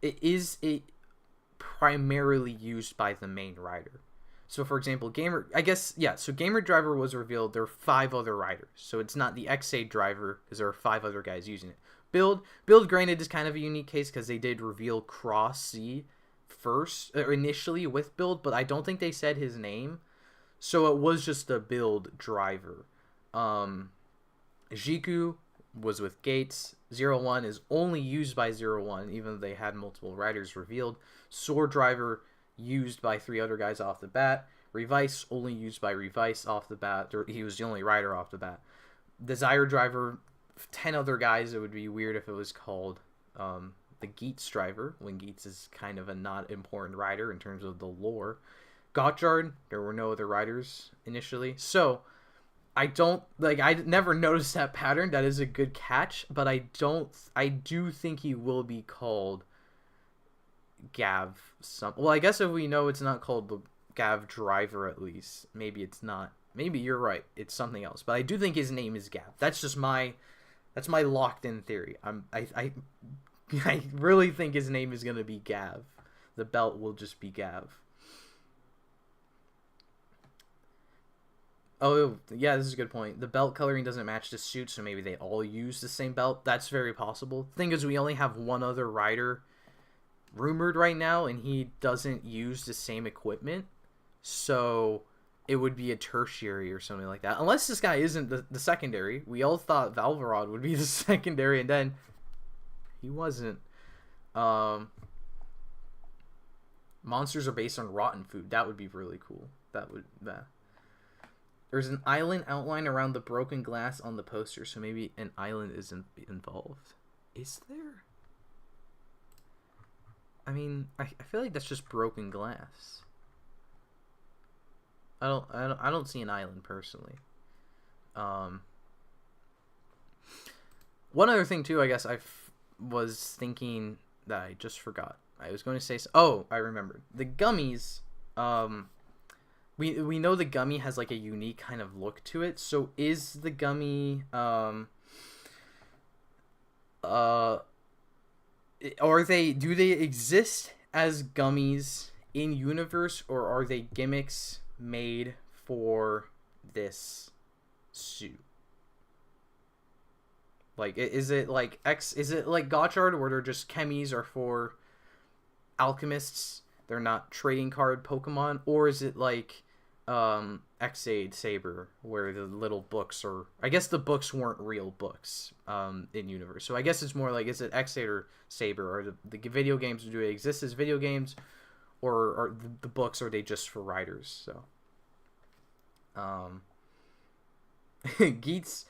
it is primarily used by the main rider. So for example, Gamer Driver was revealed. There are 5 other riders, so it's not the X8 driver because there are 5 other guys using it. Build granted is kind of a unique case because they did reveal Cross C first or initially with Build, but I don't think they said his name, so it was just a Build driver. Jiku was with Gates. 01 is only used by 01, even though they had multiple riders revealed. Sword Driver used by 3 other guys off the bat. Revice only used by Revice off the bat. He was the only rider off the bat. Desire Driver, 10 other guys. It would be weird if it was called the Geats Driver, when Geats is kind of a not important rider in terms of the lore. Gotchard, there were no other riders initially. So I never noticed that pattern. That is a good catch, but I do think he will be called Gavv. Well, I guess if we know it's not called the Gavv Driver, at least, maybe it's not. Maybe you're right. It's something else, but I do think his name is Gavv. That's my locked in theory. I really think his name is gonna be Gavv. The belt will just be Gavv. Oh, yeah, this is a good point. The belt coloring doesn't match the suit, so maybe they all use the same belt. That's very possible. The thing is, we only have 1 other rider rumored right now, and he doesn't use the same equipment. So it would be a tertiary or something like that. Unless this guy isn't the secondary. We all thought Valvarod would be the secondary, and then he wasn't. Monsters are based on rotten food. That would be really cool. There's an island outline around the broken glass on the poster, so maybe an island isn't involved. Is there? I mean, I feel like that's just broken glass. I don't see an island personally. One other thing too, I guess I was thinking that I just forgot. I was going to say, oh, I remembered. The gummies, we know the gummy has like a unique kind of look to it. So is the gummy do they exist as gummies in universe, or are they gimmicks made for this suit? Like, is it like gotchard, where they're just chemies are for alchemists, they're not trading card Pokemon, or is it like X-Aid Saber, where the little books are... I guess the books weren't real books in universe, so I guess it's more like, is it X-Aid or Saber, or the video games, do they exist as video games, or are the books, are they just for writers? So Geats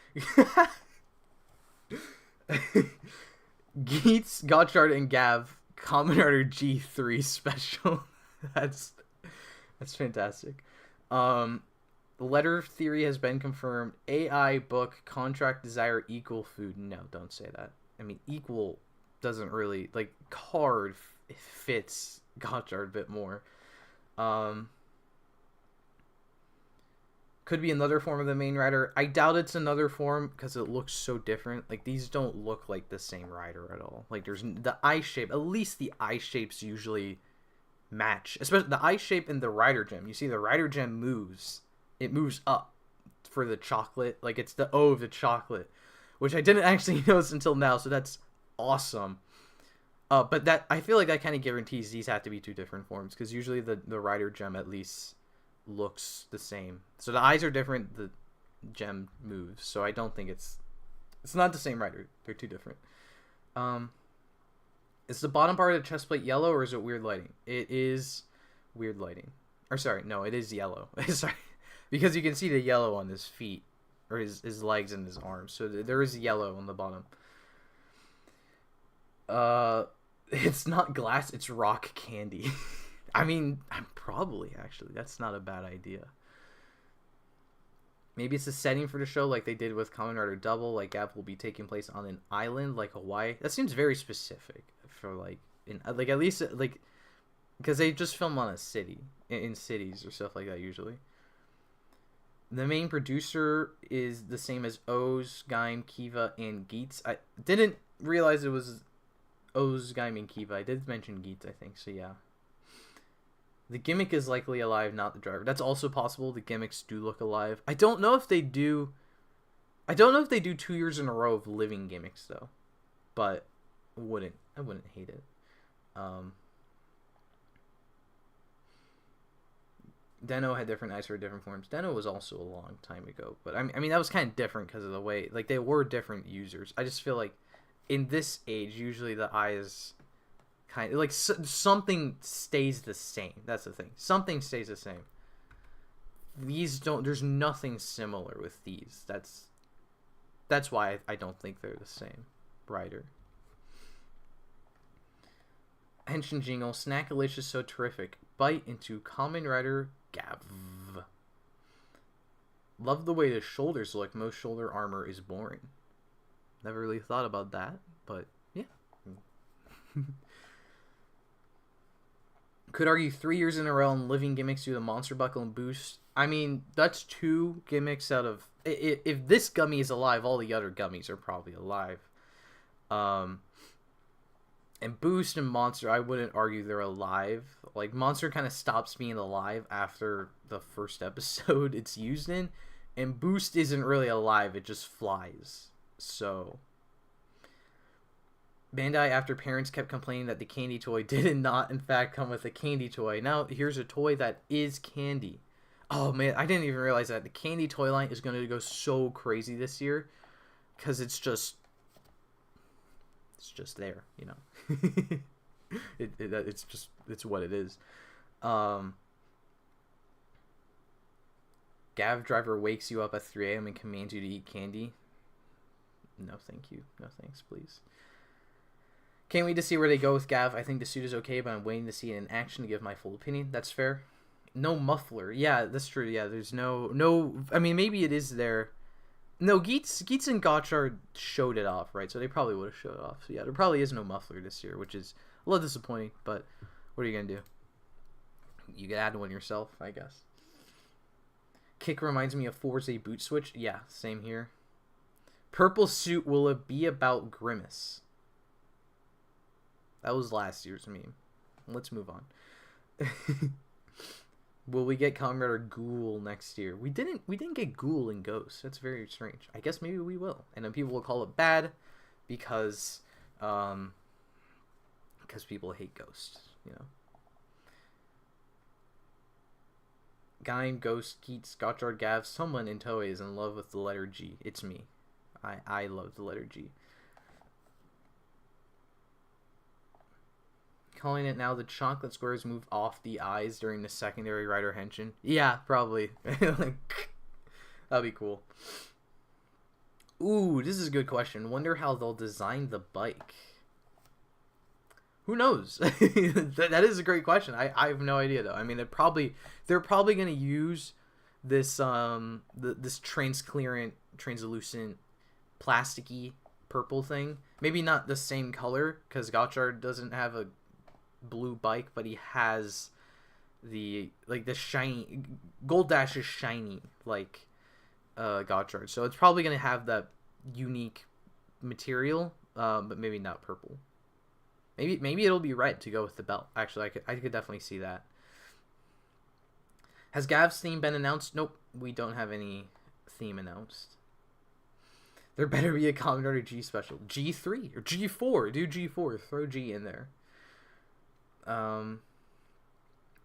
Geats, Gotchard, and Gavv Kamen Rider G3 special. That's fantastic. Letter theory has been confirmed. AI, book, contract, desire, equal, food. No, don't say that. I mean, equal doesn't really, like, card fits Gotchard a bit more. Could be another form of the main rider. I doubt it's another form because it looks so different. Like, these don't look like the same rider at all. Like, there's the eye shape. At least the eye shapes usually match. Especially the eye shape in the rider gem. You see the rider gem moves. It moves up for the chocolate. Like, it's the O of the chocolate. Which I didn't actually notice until now. So that's awesome. But that, I feel like that kind of guarantees these have to be 2 different forms. Because usually the rider gem at least looks the same. So the eyes are different. The gem moves. So I don't think it's not the same rider. They're two different. Is the bottom part of the chest plate yellow or is it weird lighting? It is weird lighting. Or sorry, no, it is yellow. Sorry. Because you can see the yellow on his feet. Or his legs and his arms. So there is yellow on the bottom. It's not glass, it's rock candy. I mean, probably, actually. That's not a bad idea. Maybe it's a setting for the show like they did with Kamen Rider Double. Like, Gavv will be taking place on an island like Hawaii. That seems very specific for, like, at least, like, because they just film on a city. In cities or stuff like that, usually. The main producer is the same as Oz, Gaim, Kiva, and Geets. I didn't realize it was Oz, Gaim, and Kiva. I did mention Geets, I think, so yeah. The gimmick is likely alive, not the driver. That's also possible. The gimmicks do look alive. I don't know if they do 2 years in a row of living gimmicks, though. But I wouldn't hate it. Deno had different eyes for different forms. Deno was also a long time ago, but I mean that was kind of different because of the way, like, they were different users. I just feel like in this age, usually the eyes kind of like something stays the same. That's the thing. Something stays the same. These don't. There's nothing similar with these. That's why I don't think they're the same rider. Henshin Jingle, Snackalicious so terrific. Bite into Kamen Rider Gavv. Love the way the shoulders look. Most shoulder armor is boring. Never really thought about that, but yeah. Could argue 3 years in a row in living gimmicks do the monster buckle and boost. I mean, that's 2 gimmicks out of... If this gummy is alive, all the other gummies are probably alive. And Boost and Monster, I wouldn't argue they're alive. Like, Monster kind of stops being alive after the first episode it's used in. And Boost isn't really alive, it just flies. So, Bandai, after parents kept complaining that the candy toy did not, in fact, come with a candy toy. Now, here's a toy that is candy. Oh, man, I didn't even realize that. The candy toy line is going to go so crazy this year. Because it's just there, you know. It's what it is. Gavv driver wakes you up at 3 a.m. and commands you to eat candy. No thank you. No thanks, please. Can't wait to see where they go with Gavv. I think the suit is okay, but I'm waiting to see it in action to give my full opinion. That's fair. No muffler. Yeah, that's true. Yeah, there's no I mean, maybe it is there. No, Geets and gotchard showed it off, right? So they probably would have showed it off. So yeah, there probably is no muffler this year, which is a little disappointing, but what are you going to do? You can add one yourself, I guess. Kick reminds me of Forza Boot Switch. Yeah, same here. Purple suit, will it be about Grimace? That was last year's meme. Let's move on. Will we get Kamen Rider Ghoul next year? We didn't get Ghoul in Ghost. That's very strange. I guess maybe we will. And then people will call it bad because people hate Ghost, you know. Gaim, Ghost, Geets, gotchard, Gavv, someone in Toei is in love with the letter G. It's me. I love the letter G. Calling it now, the chocolate squares move off the eyes during the secondary rider henshin. Yeah, probably. Like, that'd be cool. Ooh, this is a good question. Wonder how they'll design the bike. Who knows? that is a great question. I have no idea though. I mean, they're probably gonna use this this translucent, plasticky purple thing. Maybe not the same color because Gotchard doesn't have a blue bike, but he has the shiny Gold Dash is shiny like Gotchard, so it's probably gonna have that unique material, but maybe not purple. Maybe it'll be red to go with the belt. Actually, I could definitely see that. Has Gav's theme been announced? Nope, we don't have any theme announced. There better be a Kamen Rider G special. G3 or G4. Do G4. Throw G in there.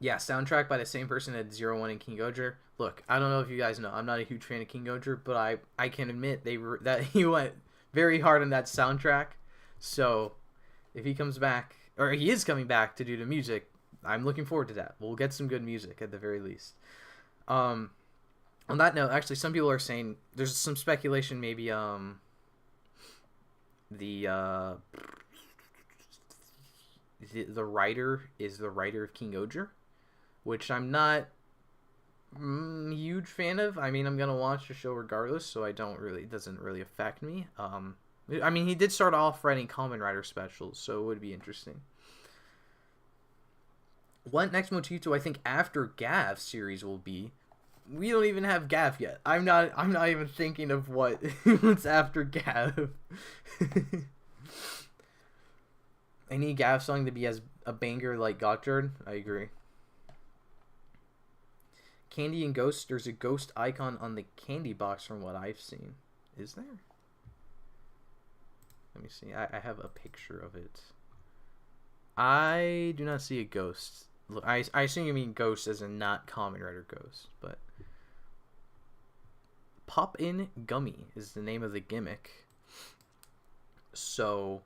Yeah, soundtrack by the same person that Zero One and King Gojer. Look, I don't know if you guys know, I'm not a huge fan of King Gojer, but I can admit that he went very hard on that soundtrack. So if he comes back, or he is coming back to do the music, I'm looking forward to that. We'll get some good music at the very least. On that note, actually, some people are saying there's some speculation maybe the writer is the writer of King Gojer, which I'm not a huge fan of. I mean, I'm gonna watch the show regardless, so it doesn't really affect me. I mean, he did start off writing Kamen Rider specials, so it would be interesting. What next Motito I think after Gavv series will be? We don't even have Gavv yet. I'm not even thinking of what's after Gavv. I need Gavv song to be as a banger like gotchard. I agree. Candy and Ghost. There's a ghost icon on the candy box from what I've seen. Is there? Let me see. I have a picture of it. I do not see a ghost. Look, I assume you mean ghost as in not Kamen Rider Ghost, but Pop In Gummy is the name of the gimmick. So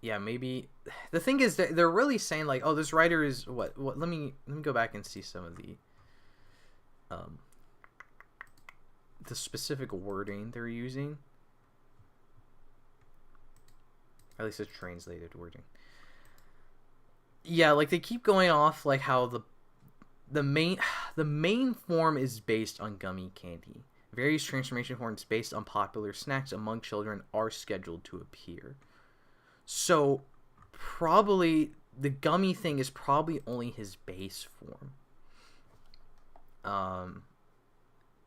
yeah, maybe the thing is that they're really saying like, oh, this writer is what let me go back and see some of the specific wording they're using. At least it's translated wording. Yeah, like they keep going off like how the main form is based on gummy candy. Various transformation forms based on popular snacks among children are scheduled to appear. So probably the gummy thing is probably only his base form.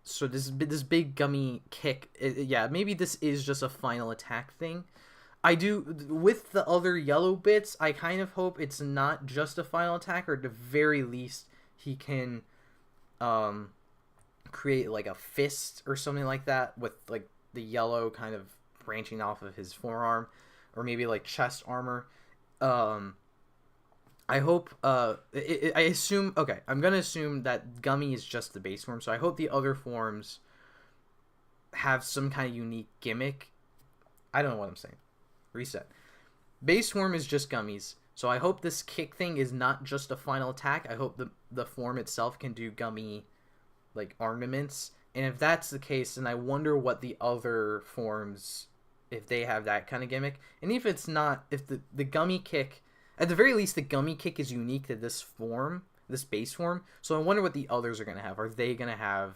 So this big gummy kick, yeah, maybe this is just a final attack thing. I do, with the other yellow bits, I kind of hope it's not just a final attack, or at the very least, he can create like a fist or something like that with like the yellow kind of branching off of his forearm, or maybe like chest armor. I hope, I assume, okay, I'm going to assume that Gummy is just the base form, so I hope the other forms have some kind of unique gimmick. I don't know what I'm saying. Reset. Base form is just gummies, so I hope this kick thing is not just a final attack. I hope the form itself can do gummy like armaments, and if that's the case, then I wonder what the other forms, if they have that kind of gimmick. And if it's not, if the gummy kick, at the very least the gummy kick is unique to this form, this base form, so I wonder what the others are going to have. Are they going to have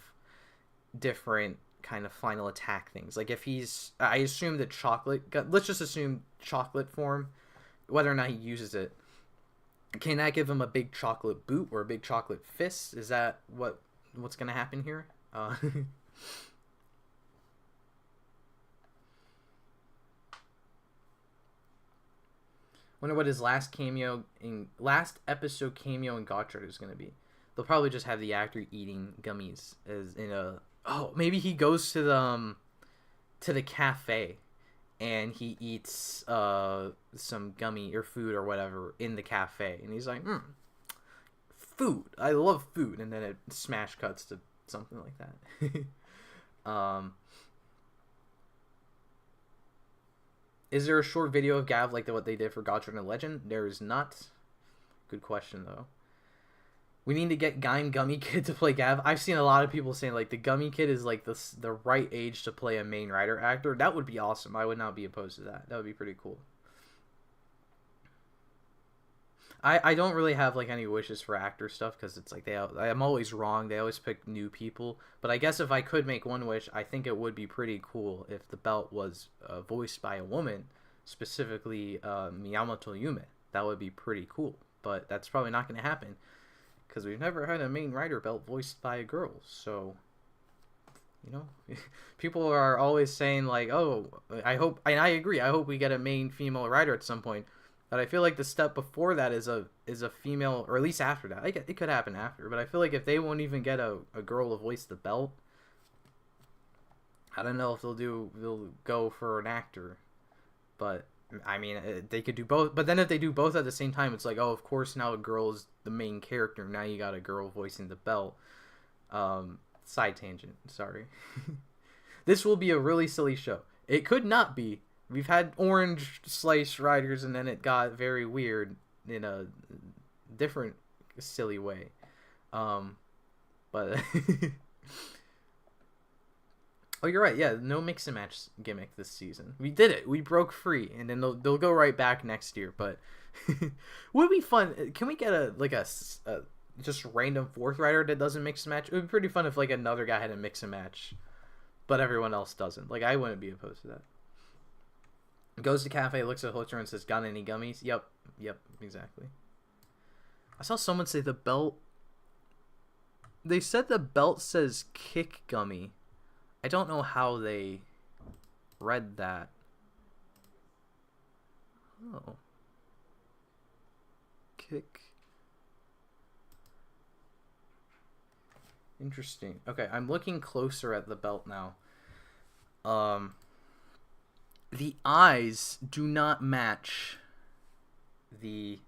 different kind of final attack things? Like if he's, I assume that chocolate, let's just assume chocolate form, whether or not he uses it, can that give him a big chocolate boot or a big chocolate fist? Is that what's gonna happen here? Wonder what his last episode cameo in gotchard is gonna be. They'll probably just have the actor eating gummies as in a, oh, maybe he goes to the cafe and he eats some gummy or food or whatever in the cafe, and he's like, food, I love food, and then it smash cuts to something like that. Is there a short video of Gavv like what they did for Gotchard and Legend? There is not. Good question though. We need to get Gummy Kid to play Gavv. I've seen a lot of people saying like the Gummy Kid is like the right age to play a main rider actor. That would be awesome. I would not be opposed to that. That would be pretty cool. I don't really have like any wishes for actor stuff because it's like I'm always wrong. They always pick new people. But I guess if I could make one wish, I think it would be pretty cool if the belt was voiced by a woman, specifically Miyamoto Yume. That would be pretty cool. But that's probably not going to happen because we've never had a main rider belt voiced by a girl. So, you know, people are always saying like, oh, I hope, and I agree, I hope we get a main female rider at some point. But I feel like the step before that is a female, or at least after that. It could happen after, but I feel like if they won't even get a girl to voice the belt, I don't know if they'll go for an actor. But I mean, they could do both, but then if they do both at the same time, it's like, oh, of course now a girl is the main character. Now you got a girl voicing the belt. Side tangent. Sorry. This will be a really silly show. It could not be. We've had orange slice riders, and then it got very weird in a different silly way. But oh, you're right. Yeah, no mix and match gimmick this season. We did it. We broke free, and then they'll go right back next year. But would be fun. Can we get a just random fourth rider that doesn't mix and match? It would be pretty fun if like another guy had a mix and match, but everyone else doesn't. Like I wouldn't be opposed to that. Goes to cafe, looks at Holster and says, "Got any gummies?" Yep, exactly. I saw someone say the belt. They said the belt says kick gummy. I don't know how they read that. Oh. Kick. Interesting. Okay, I'm looking closer at the belt now. The eyes do not match the...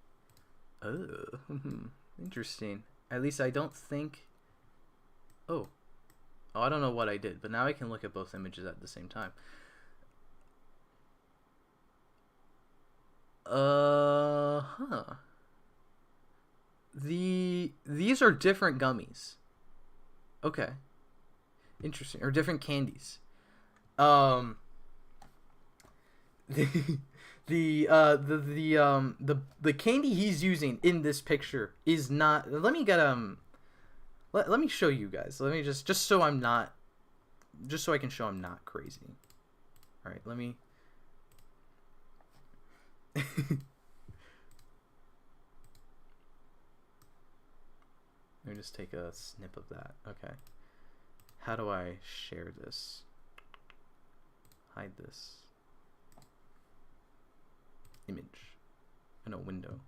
Oh, interesting. At least I don't think... Oh, I don't know what I did, but now I can look at both images at the same time. These are different gummies. Okay. Interesting. Or different candies. The candy he's using in this picture is not... Let me get let me show you guys. Let me just so I'm not... Just so I can show I'm not crazy. Alright, let me... Let me just take a snip of that. Okay. How do I share this? Hide this. Image. In a window.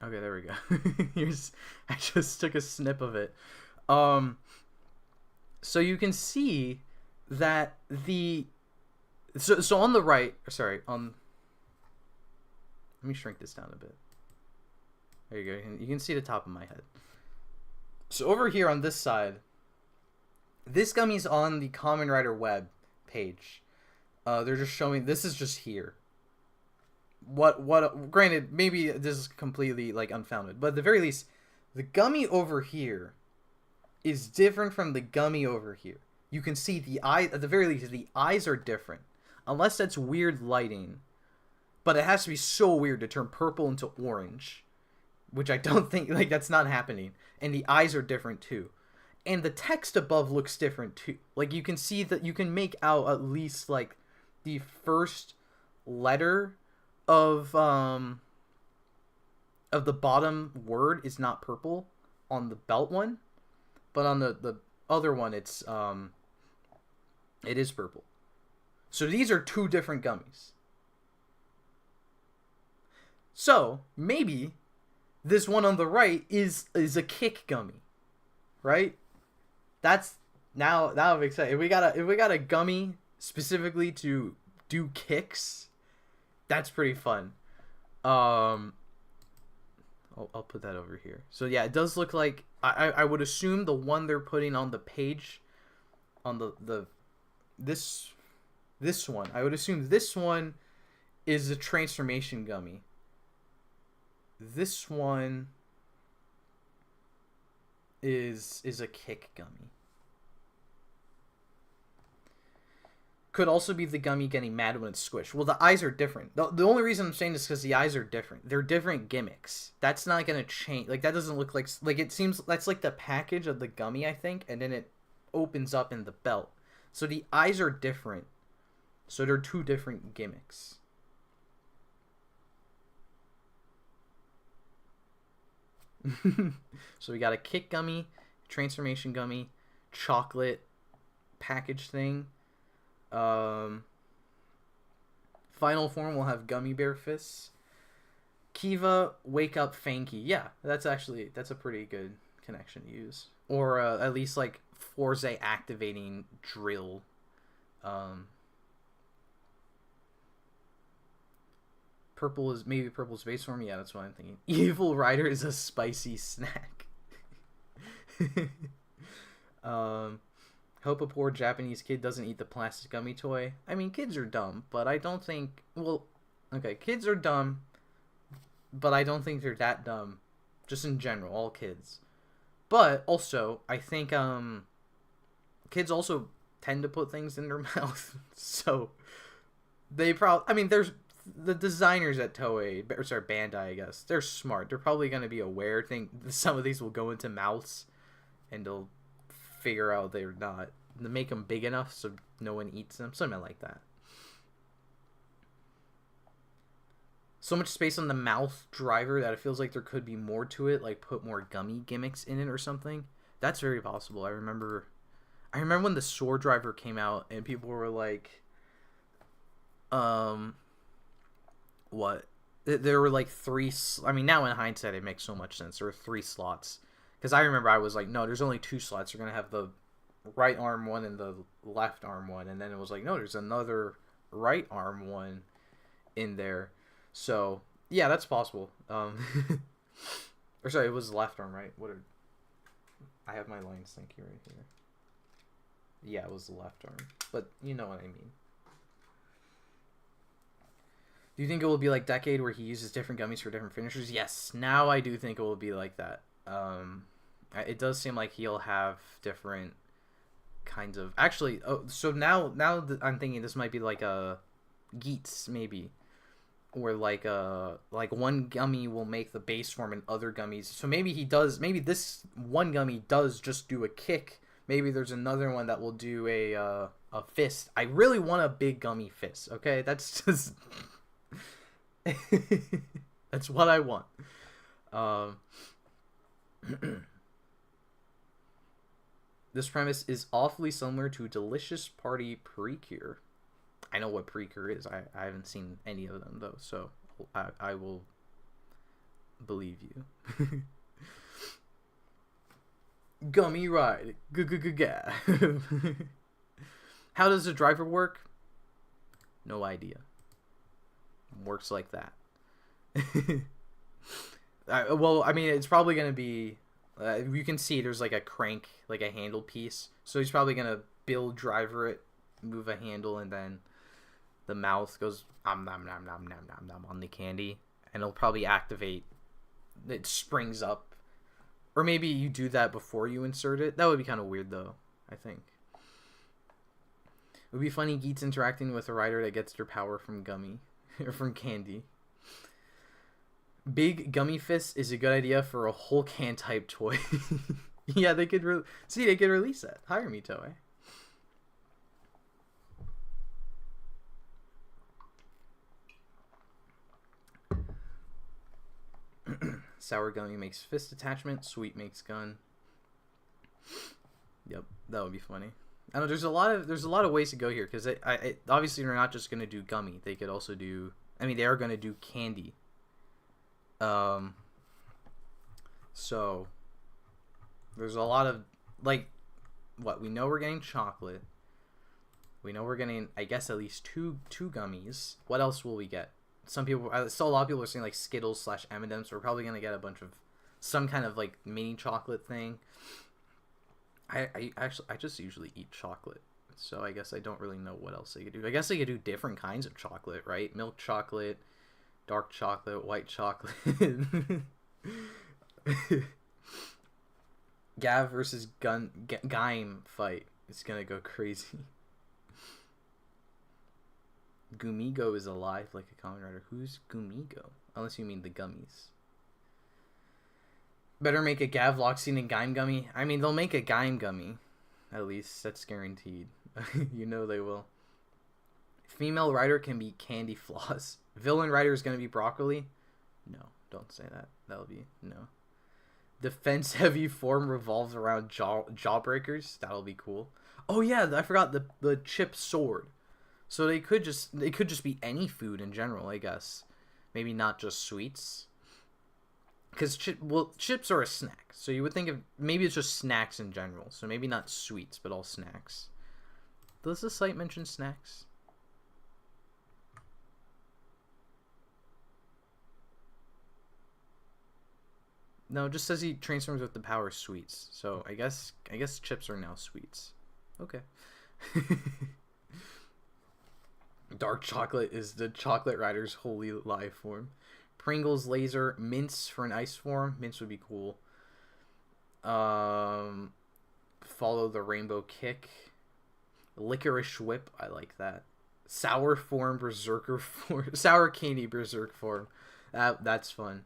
Okay, there we go. I just took a snip of it. So you can see that so on the right, sorry, let me shrink this down a bit. There you go. You can see the top of my head. So over here on this side, this gummy's on the Kamen Rider web page. They're just showing, this is just here. Granted, maybe this is completely like unfounded, but at the very least, the gummy over here is different from the gummy over here. You can see the eye, at the very least, the eyes are different. Unless that's weird lighting. But it has to be so weird to turn purple into orange. Which I don't think, like, that's not happening. And the eyes are different too. And the text above looks different too. Like, you can see that you can make out at least, like, the first letter of the bottom word is not purple on the belt one. But on the other one, it is purple. So these are two different gummies. So maybe this one on the right is a kick gummy, right? That's now I'm excited. If we got a gummy specifically to do kicks, that's pretty fun. I'll put that over here. So yeah, it does look like I would assume the one they're putting on the page, on this one. I would assume this one is a transformation gummy. This one is a kick gummy. Could also be the gummy getting mad when it's squished. Well, the eyes are different. The only reason I'm saying this is because the eyes are different. They're different gimmicks. That's not going to change. Like, that doesn't look like... Like, it seems... That's like the package of the gummy, I think. And then it opens up in the belt. So the eyes are different. So they're two different gimmicks. So we got a kick gummy, transformation gummy, chocolate package thing. Final form will have gummy bear fists. Kiva, wake up, Fanky. Yeah, that's a pretty good connection to use. Or at least like Forze activating drill. Purple's base form. Yeah, that's what I'm thinking. Evil Rider is a spicy snack. Hope a poor Japanese kid doesn't eat the plastic gummy toy. I mean, kids are dumb, but I don't think... Well, okay, kids are dumb, but I don't think they're that dumb. Just in general, all kids. But, also, I think, kids also tend to put things in their mouth. So, they probably... I mean, there's... The designers at Bandai, I guess, they're smart. They're probably going to be aware. Some of these will go into mouths, and they'll figure out they're not. They make them big enough so no one eats them. Something like that. So much space on the mouth driver that it feels like there could be more to it, like put more gummy gimmicks in it or something. That's very possible. I remember when the sword driver came out and people were like, what? There were like three... I mean, now in hindsight, it makes so much sense. There were 3 slots. Because I remember I was like, no, there's only 2 slots. You're going to have the right arm one and the left arm one. And then it was like, no, there's another right arm one in there. So, yeah, that's possible. Or sorry, it was left arm, right? I have my line stinky right here. Yeah, it was the left arm. But you know what I mean. Do you think it will be like Decade where he uses different gummies for different finishers? Yes, now I do think it will be like that. It does seem like he'll have different kinds of... Actually, so now that I'm thinking this might be like a Geats, maybe. Or like one gummy will make the base form in other gummies. So maybe this one gummy does just do a kick. Maybe there's another one that will do a fist. I really want a big gummy fist, okay? That's just... That's what I want. This premise is awfully similar to Delicious Party Precure. I know what Precure is. I haven't seen any of them though, so I will believe you. Gummy ride. How does the driver work? No idea. Works like that. Well, I mean, it's probably going to be... you can see there's like a crank, like a handle piece. So he's probably going to build driver it, move a handle, and then the mouth goes nom nom nom nom nom nom nom on the candy. And it'll probably activate... It springs up. Or maybe you do that before you insert it. That would be kind of weird, though, I think. It would be funny Geats interacting with a rider that gets their power from gummy. Or from candy. Big gummy fist is a good idea for a Hulk hand type toy. Yeah, they could release that. Hire me, Toei. Sour gummy makes fist attachment. Sweet makes gun. Yep, that would be funny. I know there's a lot of ways to go here because obviously they're not just gonna do gummy. They could also do. I mean, they are gonna do candy. So there's a lot of like, what we know we're getting chocolate. We know we're getting, I guess, at least two gummies. What else will we get? Some people, I saw a lot of people are saying like Skittles / M&M's. So we're probably gonna get a bunch of some kind of like mini chocolate thing. I just usually eat chocolate, so I guess I don't really know what else they could do. I guess they could do different kinds of chocolate, right? Milk chocolate, dark chocolate, white chocolate. Gavv versus Gaim fight. It's gonna go crazy. Gumigo is alive like a Kamen Rider. Who's Gumigo? Unless you mean the gummies. Better make a Gavv lock scene and Gaim gummy. I mean, they'll make a Gaim gummy. At least, that's guaranteed. You know they will. Female rider can be candy floss. Villain rider is going to be broccoli? No, don't say that. That'll be... No. Defense heavy form revolves around jawbreakers. That'll be cool. Oh yeah, I forgot the chip sword. So they could just be any food in general, I guess. Maybe not just sweets. Because chips are a snack. So you would think of, maybe it's just snacks in general. So maybe not sweets, but all snacks. Does the site mention snacks? No, it just says he transforms with the power of sweets. So I guess chips are now sweets. Okay. Dark chocolate is the chocolate rider's holy life form. Pringles laser, mints for an ice form. Mints would be cool. Follow the rainbow kick. Licorice whip, I like that. Sour form, berserker form. Sour candy berserk form. That's fun.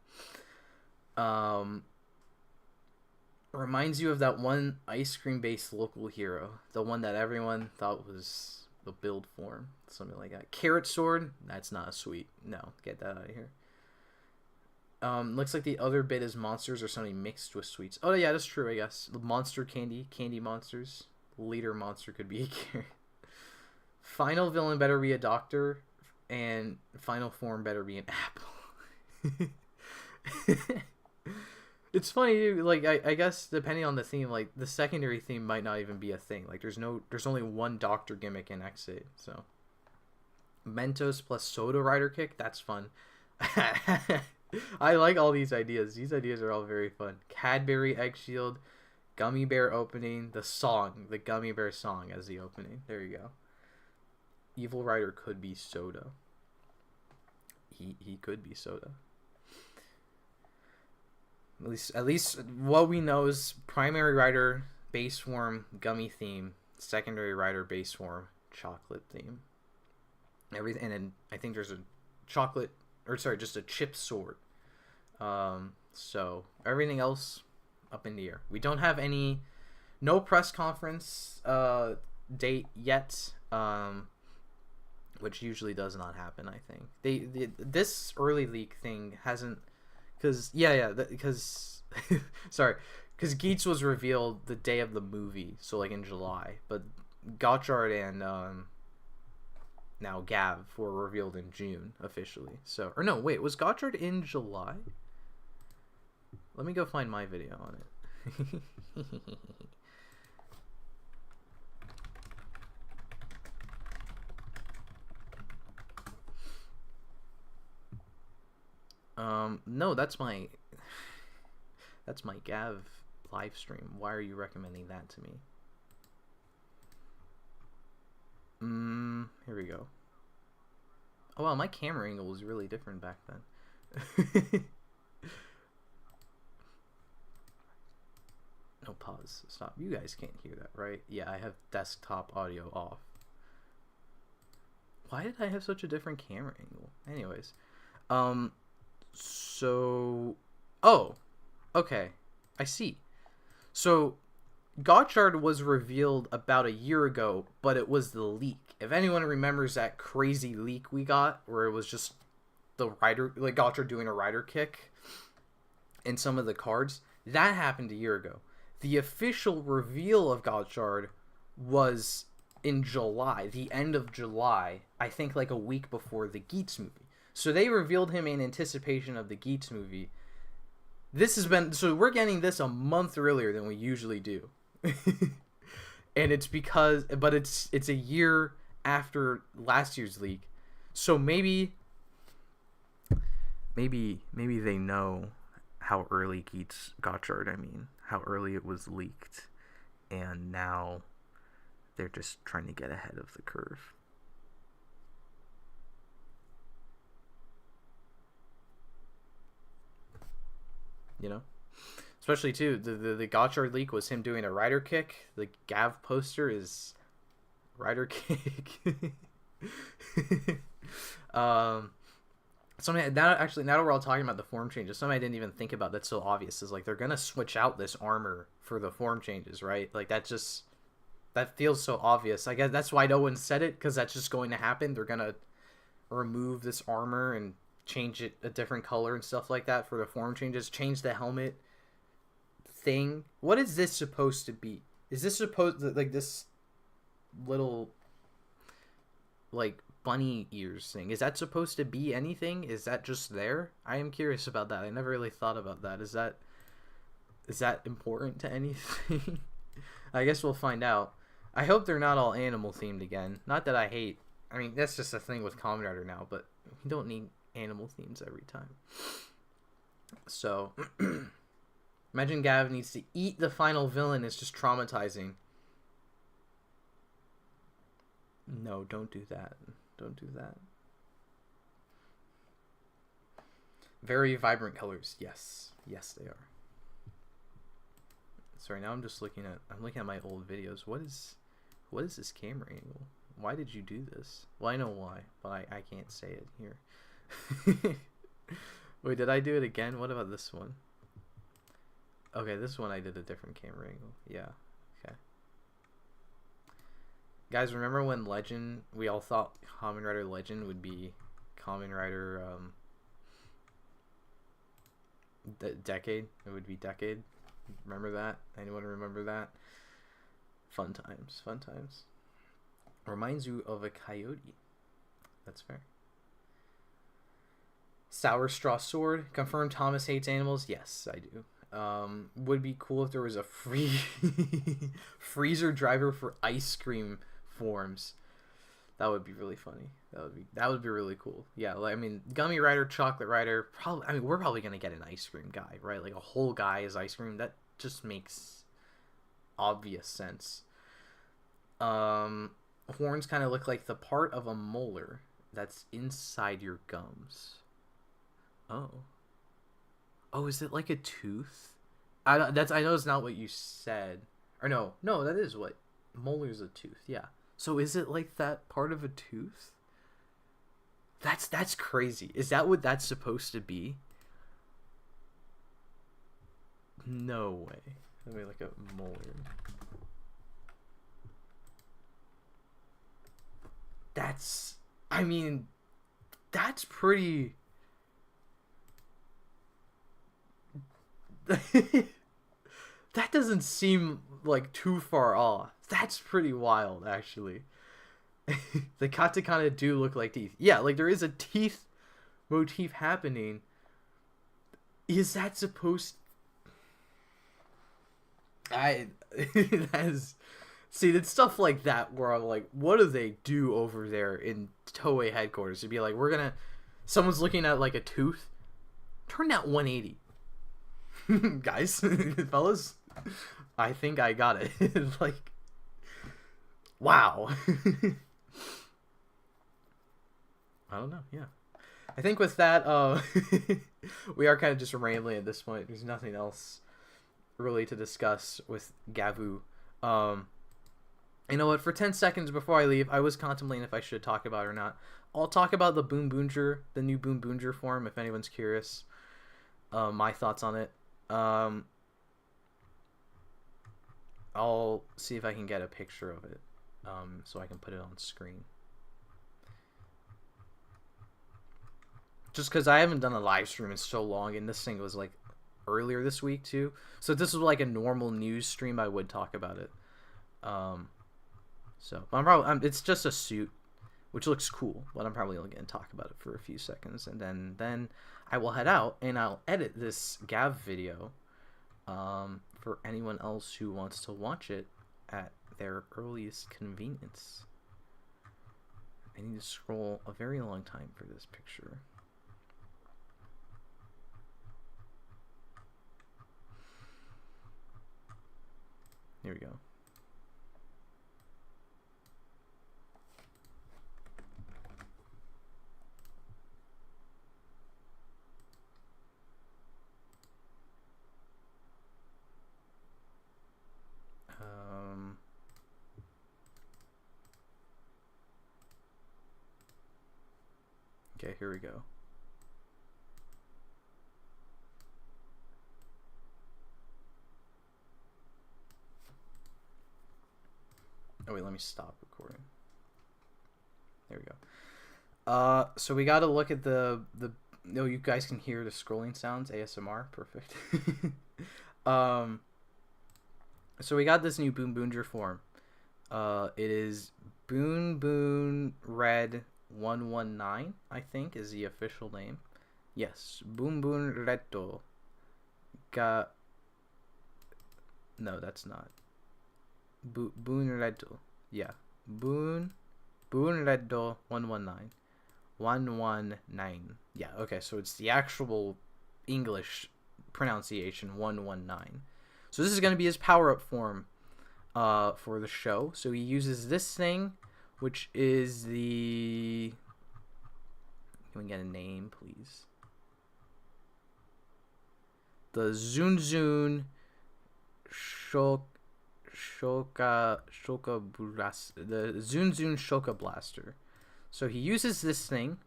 Reminds you of that one ice cream based local hero, the one that everyone thought was the build form, something like that. Carrot sword, that's not a sweet. No, get that out of here. Looks like the other bit is monsters or something mixed with sweets. Oh yeah, that's true, I guess. Monster candy monsters. Leader monster could be a carrot. Final villain better be a doctor, and final form better be an apple. It's funny, like I guess depending on the theme, like the secondary theme might not even be a thing. Like there's only one doctor gimmick in X8, so Mentos plus soda rider kick, that's fun. I like all these ideas. These ideas are all very fun. Cadbury egg shield, gummy bear opening, the gummy bear song as the opening. There you go. Evil rider could be soda. He could be soda. At least what we know is primary rider base form gummy theme, secondary rider base form chocolate theme. Everything, and then I think there's a chocolate, or sorry, just a chip sword. So everything else up in the air. We don't have no press conference date yet, which usually does not happen. I think this early leak thing hasn't. Because sorry, because Geats was revealed the day of the movie, so like in July, but Gotchard and now Gavv were revealed in June officially. So, or no, wait, was Gotchard in July? Let me go find my video on it. No, that's my Gavv live stream. Why are you recommending that to me? Here we go. Oh wow, my camera angle was really different back then. No, pause. Stop. You guys can't hear that, right? Yeah, I have desktop audio off. Why did I have such a different camera angle? Anyways, so, oh, okay, I see. So, Gotchard was revealed about a year ago, but it was the leak. If anyone remembers that crazy leak we got, where it was just the rider, like Gotchard doing a rider kick in some of the cards, that happened a year ago. The official reveal of Gotchard was in July, the end of July, I think like a week before the Geats movie. So they revealed him in anticipation of the Geats movie. So we're getting this a month earlier than we usually do. And it's because, but it's a year after last year's leak. So maybe they know how early Gotchard, how early it was leaked. And now they're just trying to get ahead of the curve. You know, especially too the Gotchard leak was him doing a rider kick. The Gavv poster is rider kick. Something now that we're all talking about the form changes, something I didn't even think about that's so obvious is like they're gonna switch out this armor for the form changes, right? Like that feels so obvious. I guess that's why no one said it, because that's just going to happen. They're gonna remove this armor and change it a different color and stuff like that for the form changes. Change the helmet thing. What is this supposed to be? Is this supposed to, like, this little like bunny ears thing? Is that supposed to be anything? Is that just there? I am curious about that. I never really thought about that. Is that important to anything? I guess we'll find out. I hope they're not all animal themed again. Not that I hate. I mean, that's just a thing with Kamen Rider now, but you don't need animal themes every time. So, imagine Gavv needs to eat the final villain. It's just traumatizing. No, don't do that. Don't do that. Very vibrant colors. Yes. Yes, they are. Sorry, now I'm looking at my old videos. What is this camera angle? Why did you do this? Well, I know why, but I can't say it here. Wait, did I do it again? What about this one? Okay, this one I did a different camera angle. Yeah, okay. Guys, remember when Legend, we all thought Kamen Rider Legend would be Kamen Rider, Decade? It would be Decade. Remember that? Anyone remember that? Fun times, fun times. Reminds you of a coyote. That's fair. Sour Straw Sword. Confirmed Thomas hates animals. Yes, I do. Would be cool if there was a free freezer driver for ice cream forms. That would be really funny. That would be really cool. Yeah, like, I mean, Gummy Rider, Chocolate Rider, probably. I mean, we're probably gonna get an ice cream guy, right? Like a whole guy is ice cream. That just makes obvious sense. Horns kind of look like the part of a molar that's inside your gums. Oh. Oh, is it like a tooth? I know it's not what you said. Or no, that is what molar's a tooth. Yeah. So is it like that part of a tooth? That's crazy. Is that what that's supposed to be? No way. Let me look at molar. I mean, that's pretty. That doesn't seem like too far off. That's pretty wild, actually. The katakana do look like teeth. Yeah, like there is a teeth motif happening. Is that supposed? See, it's stuff like that where I'm like, what do they do over there in Toei headquarters? To be like, someone's looking at like a tooth. Turn that 180. Guys, fellas, I think I got it. Like, wow. I don't know, yeah. I think with that, we are kind of just rambling at this point. There's nothing else really to discuss with Gavv. You know what? For 10 seconds before I leave, I was contemplating if I should talk about it or not. I'll talk about the Boonboomger, the new Boonboomger form, if anyone's curious. My thoughts on it. I'll see if I can get a picture of it, so I can put it on screen. Just because I haven't done a live stream in so long, and this thing was like earlier this week too. So if this was like a normal news stream, I would talk about it. So it's just a suit, which looks cool, but I'm probably only going to talk about it for a few seconds, and then I will head out and I'll edit this Gavv video for anyone else who wants to watch it at their earliest convenience. I need to scroll a very long time for this picture. Here we go. Okay, here we go. Oh wait, let me stop recording. There we go. So we got to look at the no, you guys can hear the scrolling sounds, ASMR, perfect. So we got this new Boonboomger form. It is Boon Red 119, I think, is the official name. Yes, Boonboomger Ga. No, that's not. Boonboomger. Yeah, Boonboomger 119. 119. Yeah, okay, so it's the actual English pronunciation, 119. So this is going to be his power-up form for the show. So he uses this thing, which is the... Can we get a name, please? The Zunzun Shoka Blaster. The Zunzun Shoka Blaster. So he uses this thing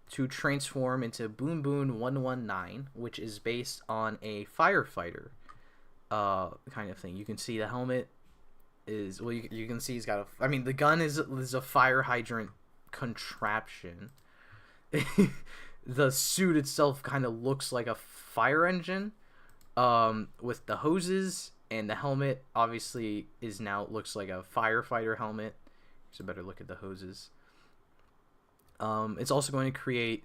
to transform into Boon Boon 119, which is based on a firefighter kind of thing. You can see the helmet is, well, you can see he's got a, I mean, the gun is a fire hydrant contraption. The suit itself kind of looks like a fire engine with the hoses, and the helmet obviously looks like a firefighter helmet. Here's a better look at the hoses. It's also going to create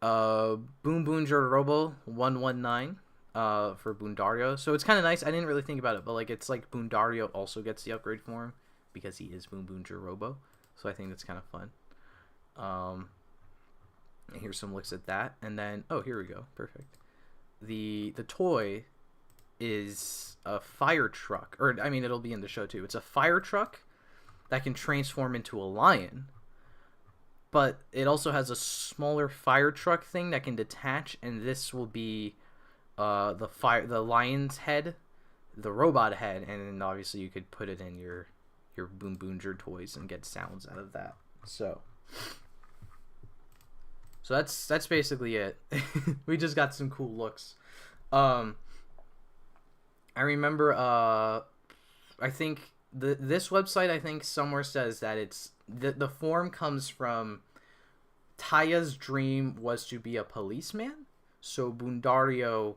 Boonboomger Robo 119 for Boondario. So it's kind of nice. I didn't really think about it, but like it's like Boondario also gets the upgrade form because he is Boonboomger Robo. So I think that's kind of fun. Here's some looks at that, and then here we go. Perfect. The toy is a fire truck, or I mean it'll be in the show too. It's a fire truck that can transform into a lion. But it also has a smaller fire truck thing that can detach, and this will be the lion's head, the robot head, and then obviously you could put it in your Boonboomger toys and get sounds out of that. So that's basically it. We just got some cool looks. I remember I think this website, I think somewhere says that it's the form comes from Taya's dream was to be a policeman, so Boondario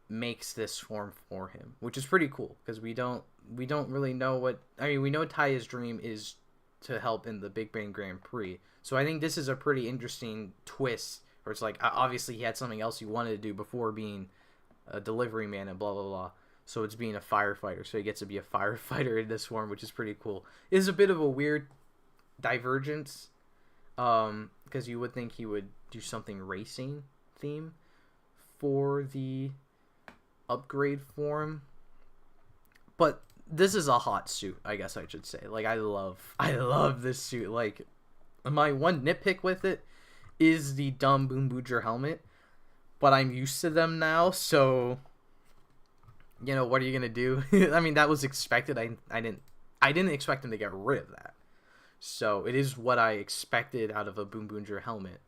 makes this form for him, which is pretty cool because we don't really know what, I mean, we know Taya's dream is to help in the Big Bang Grand Prix, so I think this is a pretty interesting twist where it's like obviously he had something else he wanted to do before being a delivery man and blah blah blah. So it's being a firefighter, so he gets to be a firefighter in this form, which is pretty cool. It is a bit of a weird divergence, because you would think he would do something racing theme for the upgrade form. But this is a hot suit, I guess I should say. Like I love this suit. Like my one nitpick with it is the dumb Boonboomger helmet, but I'm used to them now, so you know, what are you gonna do? I mean, that was expected. I didn't expect him to get rid of that. So it is what I expected out of a Boonboomger helmet.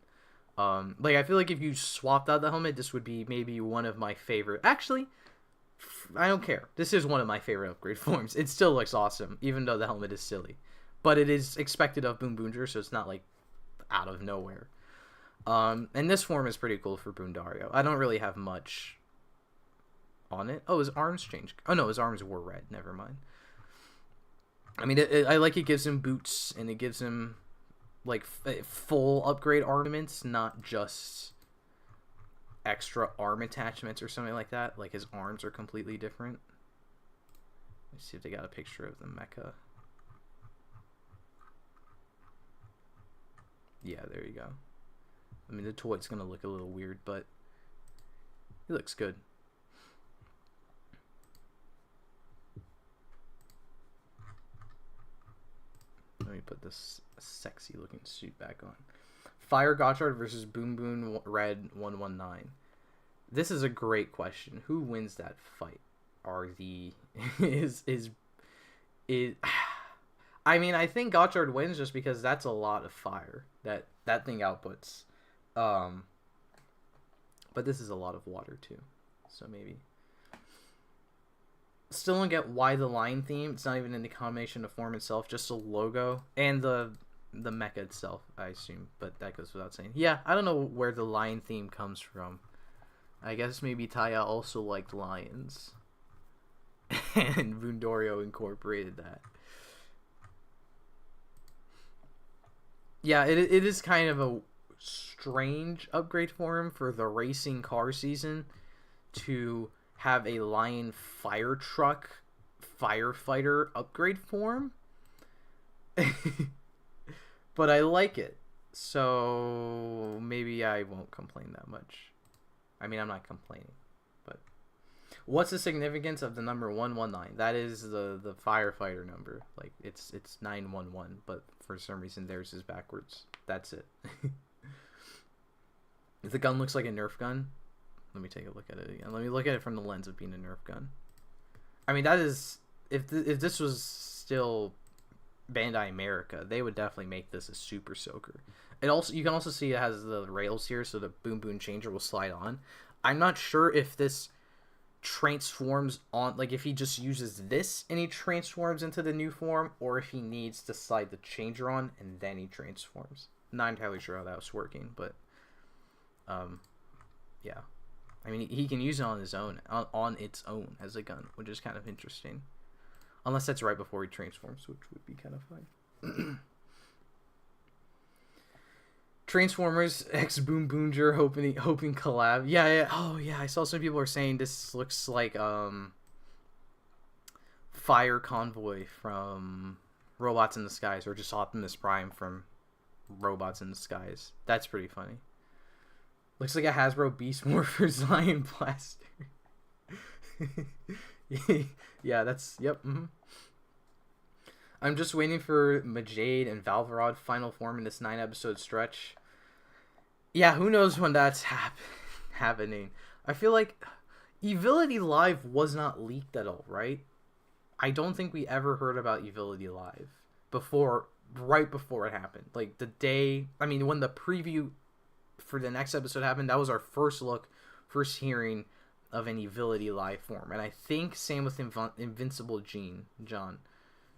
Like I feel like if you swapped out the helmet, this would be maybe one of my favorite. Actually, I don't care. This is one of my favorite upgrade forms. It still looks awesome, even though the helmet is silly. But it is expected of Boonboomger, so it's not like out of nowhere. And this form is pretty cool for Boondario. I don't really have much on it. Oh, his arms changed. Oh no, his arms were red. Never mind. I mean, I like it gives him boots, and it gives him like full upgrade armaments, not just extra arm attachments or something like that. Like his arms are completely different. Let's see if they got a picture of the mecha. Yeah, there you go. I mean, the toy's gonna look a little weird, but it looks good. Let me put this sexy looking suit back on. Fire Gotchard versus Boon Boon Red 119. This is a great question. Who wins that fight? I mean, I think Gotchard wins just because that's a lot of fire that thing outputs. But this is a lot of water too, so maybe. Still don't get why the line theme. It's not even in the combination of form itself, just a logo and the mecha itself, I assume. But that goes without saying. Yeah, I don't know where the lion theme comes from. I guess maybe Taya also liked lions, and Boondario incorporated that. Yeah, it is kind of a strange upgrade for him for the racing car season to have a Lion fire truck firefighter upgrade form. But I like it. So maybe I won't complain that much. I mean, I'm not complaining. But what's the significance of the number 119? That is the firefighter number. Like it's 911, but for some reason theirs is backwards. That's it. If the gun looks like a Nerf gun, let me take a look at it again. Let me look at it from the lens of being a Nerf gun. I mean, that is if this was still Bandai America, they would definitely make this a super soaker. It also, you can also see it has the rails here, so the boom boom changer will slide on. I'm not sure if this transforms on, like if he just uses this and he transforms into the new form, or if he needs to slide the changer on and then he transforms. Not entirely sure how that was working, but yeah. I mean, he can use it on his own, on its own as a gun, which is kind of interesting. Unless that's right before he transforms, which would be kind of fun. Transformers X Boonboomger hoping collab. Yeah. Oh yeah, I saw some people are saying this looks like Fire Convoy from Robots in the Skies, or just Optimus Prime from Robots in the Skies. That's pretty funny. Looks like a Hasbro Beast Morphers Lion Blaster. Yeah, that's... Yep. Mm-hmm. I'm just waiting for Majade and Valvarod final form in this 9-episode stretch. Yeah, who knows when that's happening. I feel like Evility Live was not leaked at all, right? I don't think we ever heard about Evility Live right before it happened. Like, the day... I mean, when the preview for the next episode happened, that was our first hearing of an Evility Live form. And I think same with Invincible John.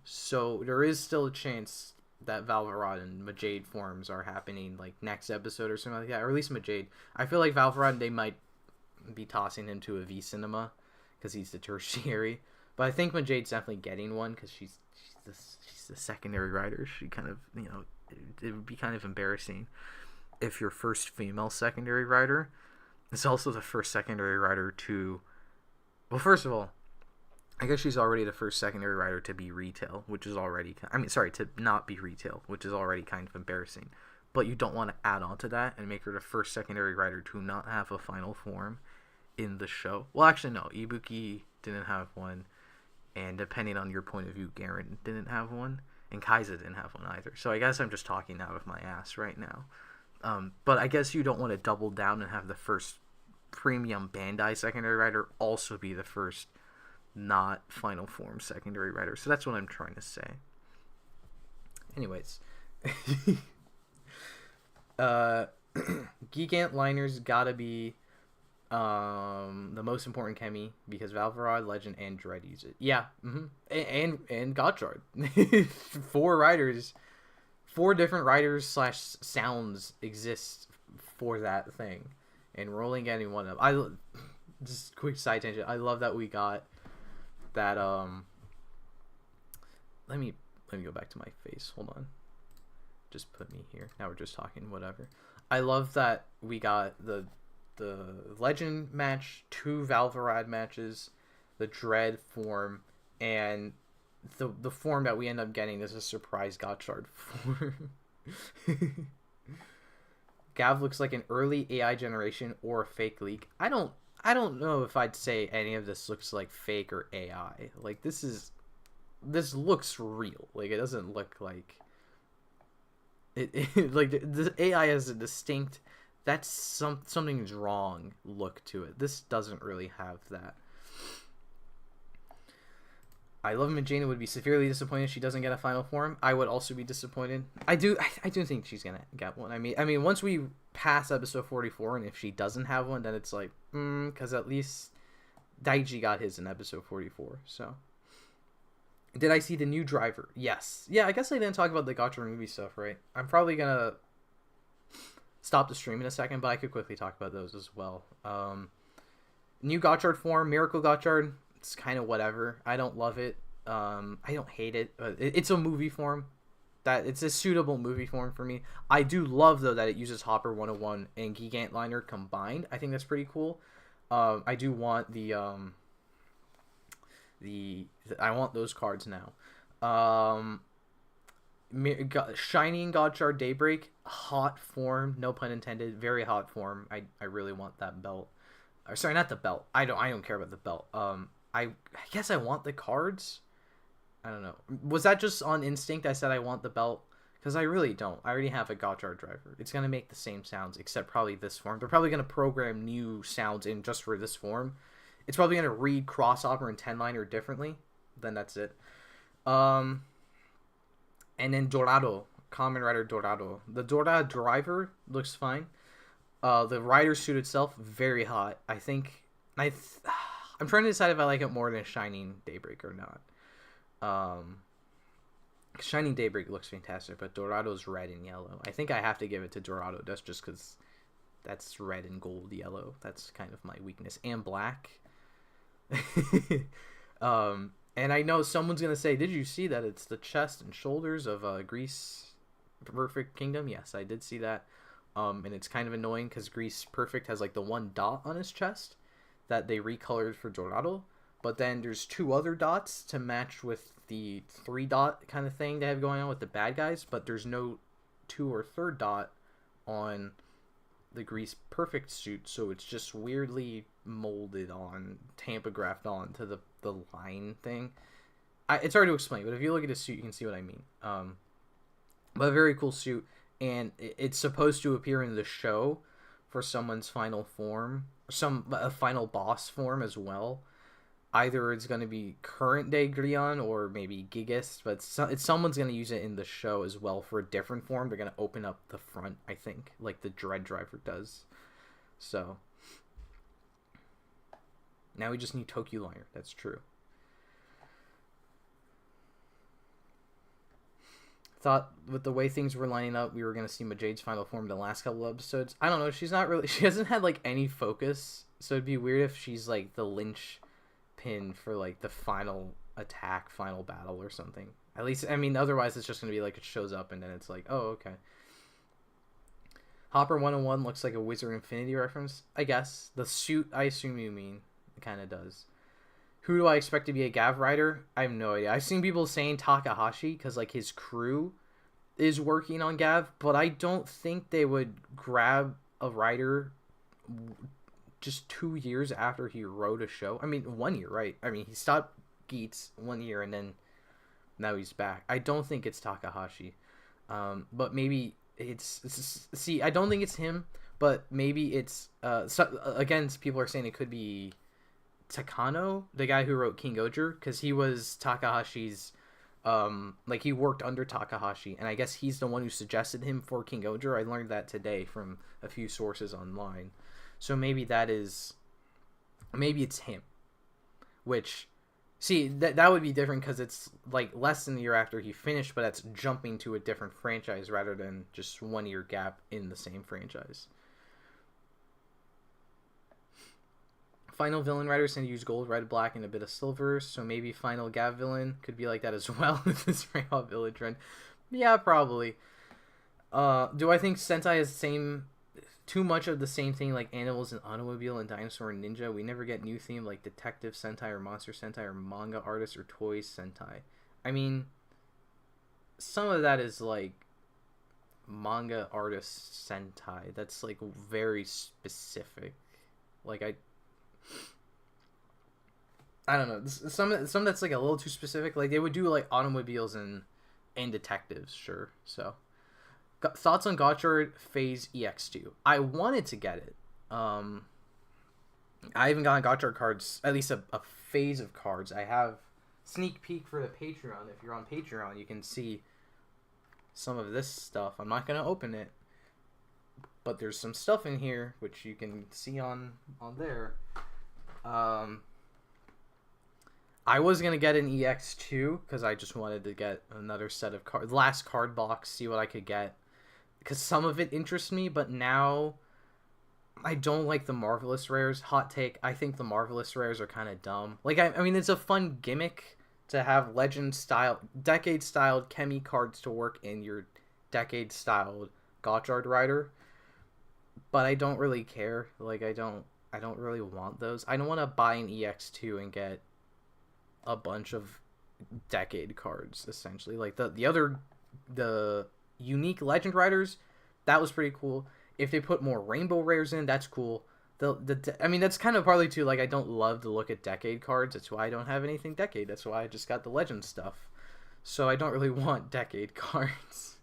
So there is still a chance that Valvarod and Majade forms are happening like next episode or something like that. Or at least Majade. I feel like Valvarod, they might be tossing him to a V Cinema because he's the tertiary. But I think Majade's definitely getting one because she's the secondary rider. She kind of, it would be kind of embarrassing if your first female secondary rider is also the first secondary rider to... Well, first of all, I guess she's already the first secondary rider to be retail, which is already... to not be retail, which is already kind of embarrassing. But you don't want to add on to that and make her the first secondary rider to not have a final form in the show. Well, actually, no. Ibuki didn't have one. And depending on your point of view, Garen didn't have one. And Kaiza didn't have one either. So I guess I'm just talking out of my ass right now. But I guess you don't want to double down and have the first premium Bandai secondary rider also be the first not final form secondary rider. So that's what I'm trying to say. Anyways. Geek Ant Liners gotta be the most important chemi because Valvarod, Legend, and Dread use it. Yeah. Mm-hmm. And gotchard. 4 different riders / sounds exist for that thing, and rolling getting one of them. Just quick side tangent. I love that we got that. Let me go back to my face. Hold on. Just put me here. Now we're just talking. Whatever. I love that we got the Legend match, 2 Valvarad matches, the Dread form, and the form that we end up getting is a surprise gotchard form. Gavv looks like an early AI generation or a fake leak. I don't know if I'd say any of this looks like fake or AI. Like this looks real. Like it doesn't look like it like the AI has a distinct something's wrong look to it. This doesn't really have that. I love Magina would be severely disappointed if she doesn't get a final form. I would also be disappointed. I do think she's gonna get one. I mean, once we pass episode 44, and if she doesn't have one, then it's like, because at least Daiji got his in episode 44. So, did I see the new driver? Yes. Yeah, I guess I didn't talk about the Gotchard movie stuff, right? I'm probably gonna stop the stream in a second, but I could quickly talk about those as well. New Gotchard form, Miracle Gotchard. It's kind of whatever. I don't love it. I don't hate it. It's a movie form. that it's a suitable movie form for me. I do love though that it uses Hopper 101 and Gigantliner combined. I think that's pretty cool. I do want I want those cards now. Shining gotchard Daybreak, hot form, no pun intended, very hot form. I really want that belt. Or, sorry, not the belt. I don't care about the belt. I guess I want the cards. I don't know. Was that just on instinct? I said I want the belt because I really don't. I already have a gotchard driver. It's gonna make the same sounds except probably this form. They're probably gonna program new sounds in just for this form. It's probably gonna read crossover and 10-liner differently. Then that's it. And then Dorado, Kamen Rider Dorado. The Dorado driver looks fine. The rider suit itself, very hot. I think I'm trying to decide if I like it more than Shining Daybreak or not. Shining Daybreak looks fantastic, but Dorado's red and yellow. I think I have to give it to Dorado. That's just because that's red and gold yellow. That's kind of my weakness. And black. And I know someone's gonna say, did you see that it's the chest and shoulders of Grease Perfect Kingdom? Yes, I did see that. And it's kind of annoying because Grease Perfect has like the one dot on his chest that they recolored for Dorado. But then there's 2 other dots to match with the 3 dot kind of thing they have going on with the bad guys. But there's no 2 or 3rd dot on the Grease Perfect suit. So it's just weirdly molded on, tampographed on to the line thing. It's hard to explain, but if you look at his suit, you can see what I mean. But a very cool suit. And it's supposed to appear in the show for someone's final form. A final boss form as well. Either it's going to be current day Grion or maybe Gigas, but someone's going to use it in the show as well for a different form. They're going to open up the front, I think, like the Dread Driver does. So now we just need Tokyo Liner. That's true. Thought with the way things were lining up, we were going to see Majade's final form the last couple episodes. I don't know. She hasn't had like any focus. So it'd be weird if she's like the linch pin for like the final attack, final battle or something. At least, I mean, otherwise it's just going to be like it shows up and then it's like, oh, okay. Hopper 101 looks like a Wizard Infinity reference, I guess. The suit, I assume you mean, it kind of does. Who do I expect to be a Gavv rider? I have no idea. I've seen people saying Takahashi because like his crew is working on Gavv, but I don't think they would grab a rider just 2 years after he wrote a show. I mean, 1 year, right? I mean, he stopped Geats 1 year and then now he's back. I don't think it's Takahashi, but maybe it's see. I don't think it's him, but maybe it's again. People are saying it could be Takano, the guy who wrote King Oger, because he was Takahashi's, like he worked under Takahashi, and I guess he's the one who suggested him for King Oger. I learned that today from a few sources online, so maybe it's him. Which, see, that would be different because it's like less than a year after he finished, but that's jumping to a different franchise rather than just 1 year gap in the same franchise. Final villain writers tend to use gold, red, black, and a bit of silver, so maybe final Gavv villain could be like that as well with this raw villain trend. Yeah, probably. Do I think Sentai is too much of the same thing like Animals and Automobile and Dinosaur and Ninja? We never get new theme like Detective Sentai or Monster Sentai or Manga Artist or Toys Sentai. I mean, some of that is like Manga Artist Sentai. That's like very specific. Like I don't know. Some that's like a little too specific. Like they would do like automobiles and detectives, sure. So, thoughts on gotchard Phase EX2? I wanted to get it. I haven't gotten gotchard cards, at least a phase of cards. I have sneak peek for the Patreon. If you're on Patreon, you can see some of this stuff. I'm not gonna open it, but there's some stuff in here which you can see on there. I was gonna get an EX2 because I just wanted to get another set of cards, last card box, see what I could get, because some of it interests me, but now I don't like the Marvelous Rares. Hot take, I think the Marvelous Rares are kind of dumb. Like I mean, it's a fun gimmick to have decade-styled Kemi cards to work in your decade-styled gotchard rider. But I don't really care. Like, I don't really want those. I don't want to buy an EX2 and get a bunch of decade cards, essentially. Like, the unique legend riders, that was pretty cool. If they put more rainbow rares in, that's cool. I mean, that's kind of partly too, like, I don't love to look at decade cards. That's why I don't have anything decade. That's why I just got the legend stuff. So I don't really want decade cards.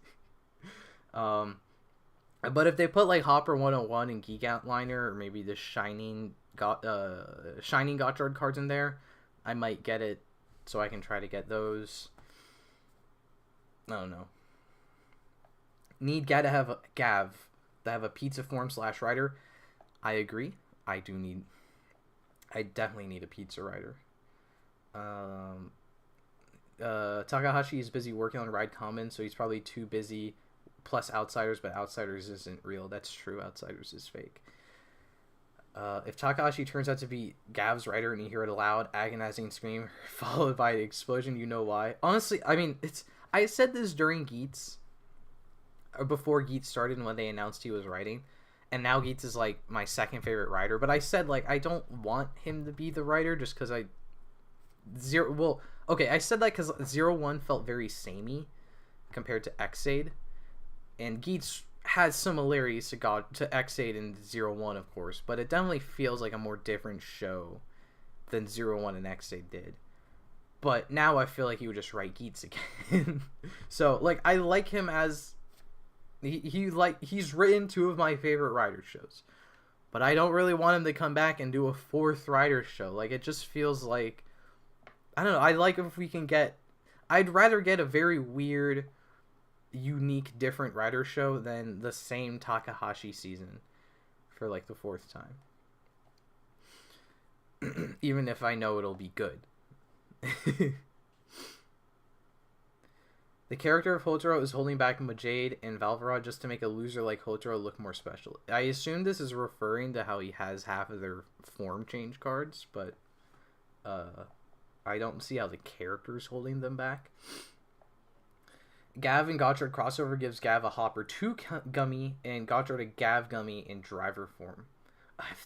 But if they put, like, Hopper 101 and Geek Outliner, or maybe the Shining Gotchard cards in there, I might get it, so I can try to get those. I don't know. Need Gavv to have a pizza form / rider. I agree. I definitely need a pizza rider. Takahashi is busy working on Ride Common, so he's probably too busy. Plus Outsiders, but Outsiders isn't real. That's true. Outsiders is fake. If Takahashi turns out to be Gav's rider and you hear it a loud, agonizing scream followed by an explosion, you know why. Honestly, I mean, I said this during Geets, or before Geets started and when they announced he was writing, and now Geets is, like, my second favorite writer, but I said, like, I don't want him to be the writer just because I said that because 01 felt very samey compared to Xaid. And Geets has similarities to Xaid and 01, of course, but it definitely feels like a more different show than 01 and Xaid did. But now I feel like he would just write Geets again. So, like, I like him as he's written 2 of my favorite writer shows, but I don't really want him to come back and do a 4th writer show. Like, it just feels like, I don't know. I like if we can I'd rather get a very weird, unique, different writer show than the same Takahashi season for, like, the 4th time. Even if I know it'll be good. The character of Hotaro is holding back Majade and Valvarad just to make a loser like Hotaro look more special. I assume this is referring to how he has half of their form change cards, but I don't see how the character's holding them back. Gavv and Gotchard crossover gives Gavv a Hopper 2 gummy and Gotchard a Gavv gummy in driver form.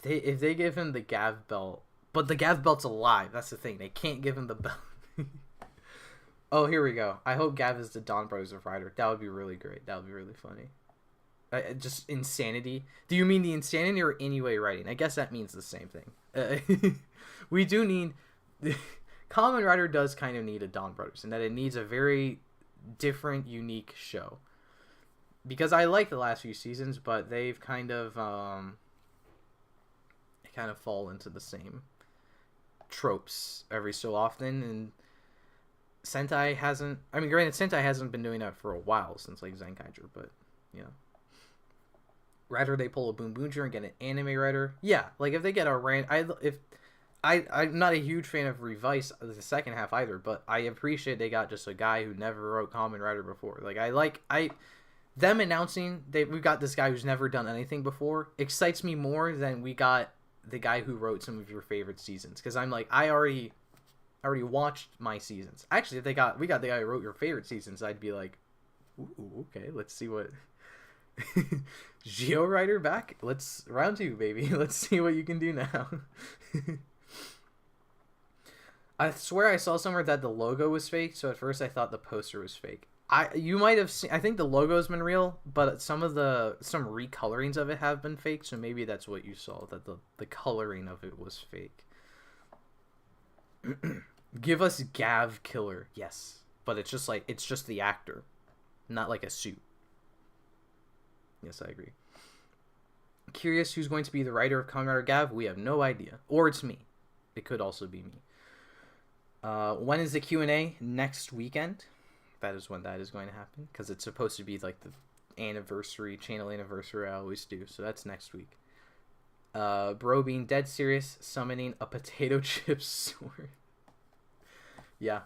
If they give him the Gavv belt, but the Gavv belt's alive, that's the thing. They can't give him the belt. Oh, here we go. I hope Gavv is the Don Brothers of Rider. That would be really great. That would be really funny. Just insanity. Do you mean the insanity or anyway writing? I guess that means the same thing. We do need... Kamen Rider does kind of need a Don Brothers, in that it needs a very different, unique show. Because I like the last few seasons, but they've kind of fall into the same tropes every so often, and Sentai hasn't... I mean, granted, Sentai hasn't been doing that for a while, since, like, Zenkaiger, but, you know. Rather they pull a Boonboomger and get an anime writer. Yeah, like, if they get a I'm not a huge fan of Revice the second half either, but I appreciate they got just a guy who never wrote Kamen Rider before. Like, them announcing we've got this guy who's never done anything before excites me more than we got the guy who wrote some of your favorite seasons. Because I'm like, I already watched my seasons. Actually, if we got the guy who wrote your favorite seasons, I'd be like, ooh, okay, let's see what... Geo Rider back? Round 2, baby. Let's see what you can do now. I swear I saw somewhere that the logo was fake, so at first I thought the poster was fake. You might have seen... I think the logo's been real, but some recolorings of it have been fake, so maybe that's what you saw, that the coloring of it was fake. Give us Gavv Killer. Yes. But it's just the actor, not like a suit. Yes, I agree. Curious who's going to be the writer of Kamen Rider Gavv? We have no idea. Or it's me. It could also be me. When is the Q&A? Next weekend. That is when that is going to happen. Because it's supposed to be like the channel anniversary I always do. So that's next week. Bro being dead serious, summoning a potato chip sword. Yeah.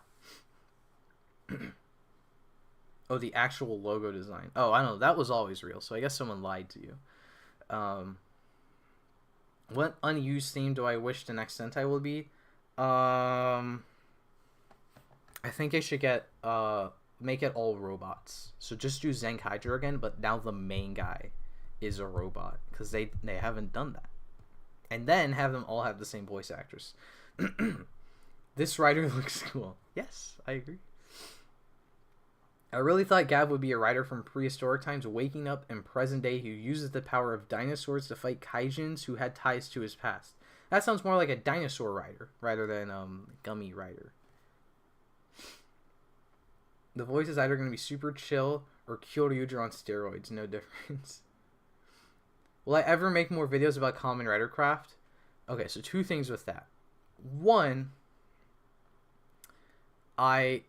Oh, the actual logo design. Oh, I don't know. That was always real. So I guess someone lied to you. What unused theme do I wish the next Sentai will be? I think they should get make it all robots. So just do Zenkaiger again, but now the main guy is a robot because they haven't done that. And then have them all have the same voice actress. This rider looks cool. Yes, I agree. I really thought Gavv would be a rider from prehistoric times waking up in present day who uses the power of dinosaurs to fight kaijins who had ties to his past. That sounds more like a dinosaur rider rather than gummy rider. The voice is either going to be super chill or Kyoryuger on steroids. No difference. Will I ever make more videos about Kamen Rider Craft? Okay, so two things with that. One, my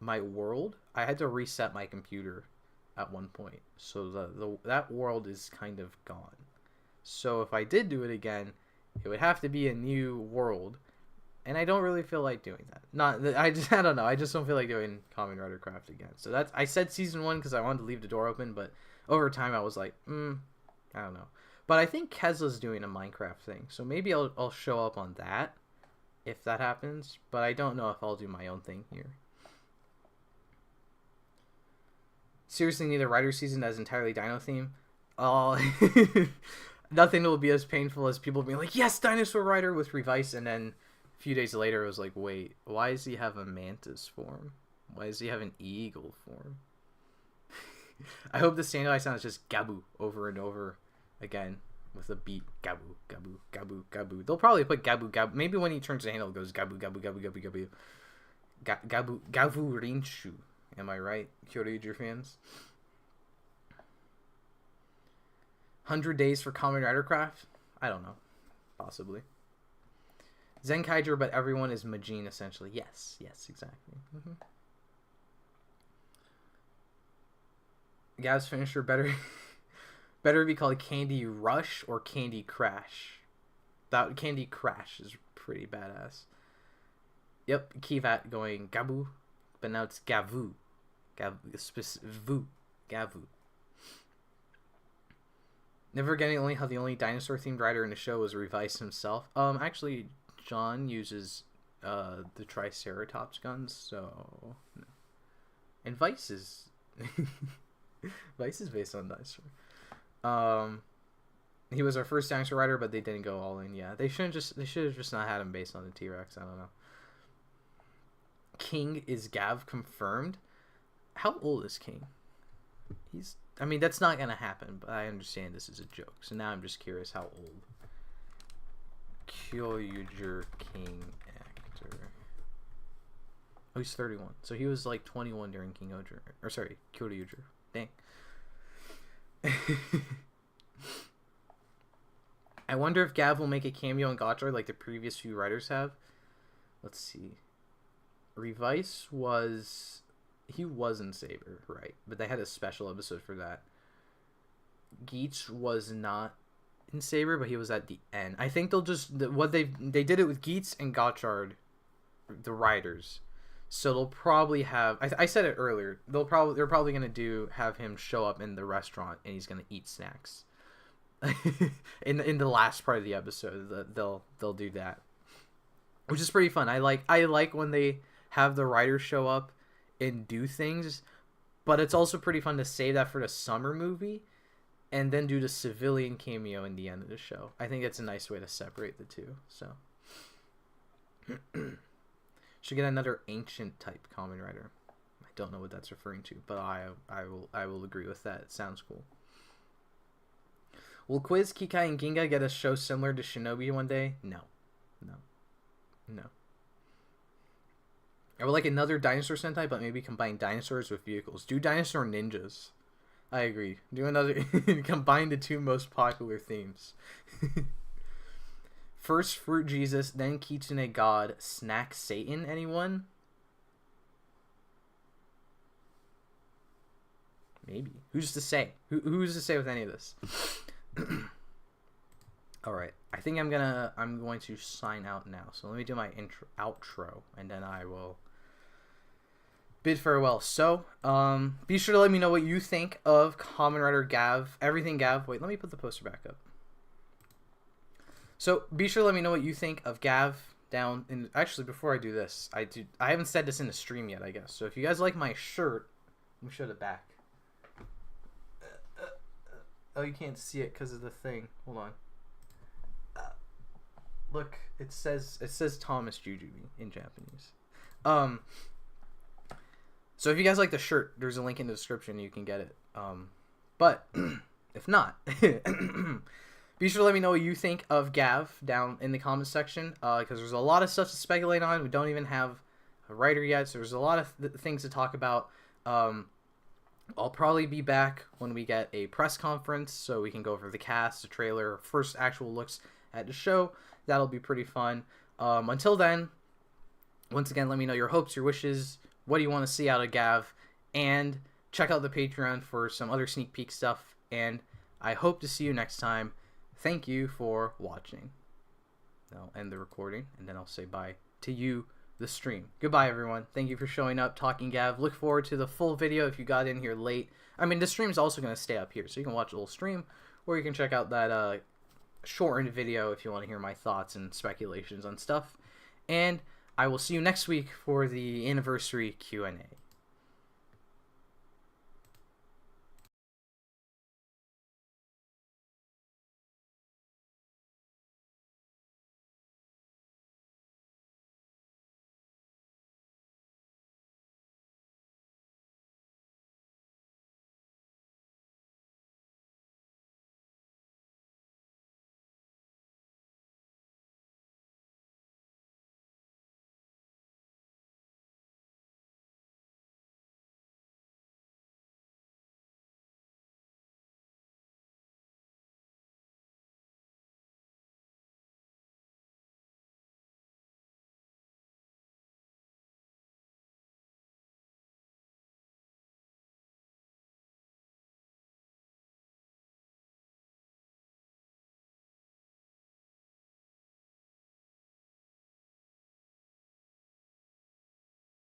world, I had to reset my computer at one point, so that world is kind of gone. So if I did do it again, it would have to be a new world, and I don't really feel like doing that. I don't know. I just don't feel like doing Kamen Rider Craft again. So I said season 1 because I wanted to leave the door open, but over time I was like, I don't know. But I think Kesla's doing a Minecraft thing, so maybe I'll show up on that if that happens. But I don't know if I'll do my own thing here. Seriously, need a Rider season that is entirely Dino theme. Oh, nothing will be as painful as people being like, yes, Dinosaur Rider with Revice, and then a few days later it was like, wait, why does he have a mantis form? Why does he have an eagle form? I hope the standardized sound is just Gabu over and over again with a beat. Gabu, Gabu, Gabu, Gabu. They'll probably put Gabu, Gabu. Maybe when he turns the handle it goes Gabu, Gabu, Gabu, Gabu, Gabu. Gabu, Gavu Rinshu. Am I right, Kyoryuger fans? 100 days for Kamen Rider Craft? I don't know. Possibly. Zenkaiger, but everyone is Majin, essentially. Yes, exactly. Gav's finisher better be called Candy Rush or Candy Crash. That Candy Crash is pretty badass. Yep, Kivat going Gabu, but now it's Gavu. Gavu. Never getting only how the only dinosaur themed rider in the show was Revice himself. Actually, John uses the Triceratops guns, so no. And Vice is Vice is based on dinosaur. He was our first dinosaur rider, but they didn't go all in. Yeah, they should have just not had him based on the T-Rex. I don't know. King is Gavv confirmed. How old is King? I mean, that's not gonna happen, but I understand this is a joke. So now I'm just curious how old. Kyoryuger King actor. Oh, he's 31. So he was like 21 during King Oger. Or sorry, Kyoryuger. Dang. I wonder if Gavv will make a cameo in gotchard like the previous few writers have. Let's see. Revice was... He was in Saber, right? But they had a special episode for that. Geach was not in Saber, but he was at the end. I think they'll just... They did it with Geats and gotchard, the writers. So they'll probably have... I said it earlier. They're probably going to have him show up in the restaurant and he's going to eat snacks. in the last part of the episode, they'll do that. Which is pretty fun. I like when they have the writers show up and do things, but it's also pretty fun to save that for the summer movie and then do the civilian cameo in the end of the show. I think it's a nice way to separate the two. So should get another ancient type Kamen Rider. I don't know what that's referring to, but I will agree with that. It sounds cool. Will Quiz, Kikai, and Ginga get a show similar to Shinobi one day? No. I would like another dinosaur Sentai, but maybe combine dinosaurs with vehicles. Do dinosaur ninjas. I agree. Do another... combine the two most popular themes. First Fruit Jesus, then Kitsune God, Snack Satan, anyone? Maybe. Who's to say? Who's to say with any of this? Alright. I think I'm going to sign out now. So let me do my outro, and then I will bid farewell. So, be sure to let me know what you think of Kamen Rider Gavv. Everything Gavv. Wait, let me put the poster back up. So, be sure to let me know what you think of Gavv, down in. Actually, before I do this, I haven't said this in the stream yet, I guess. So if you guys like my shirt, let me show the back. Oh, you can't see it because of the thing. Hold on. Look, it says thomasjujube in Japanese. So if you guys like the shirt, there's a link in the description. You can get it. But if not, be sure to let me know what you think of Gavv down in the comments section. Because there's a lot of stuff to speculate on. We don't even have a writer yet, so there's a lot of things to talk about. I'll probably be back when we get a press conference, so we can go over the cast, the trailer, first actual looks at the show. That'll be pretty fun. Until then, once again, let me know your hopes, your wishes. What do you want to see out of Gavv? And check out the Patreon for some other sneak peek stuff. And I hope to see you next time. Thank you for watching. I'll end the recording, and then I'll say bye to you, the stream. Goodbye, everyone. Thank you for showing up, talking Gavv. Look forward to the full video if you got in here late. I mean, the stream is also going to stay up here, so you can watch the whole stream, or you can check out that shortened video if you want to hear my thoughts and speculations on stuff. And I will see you next week for the anniversary Q&A.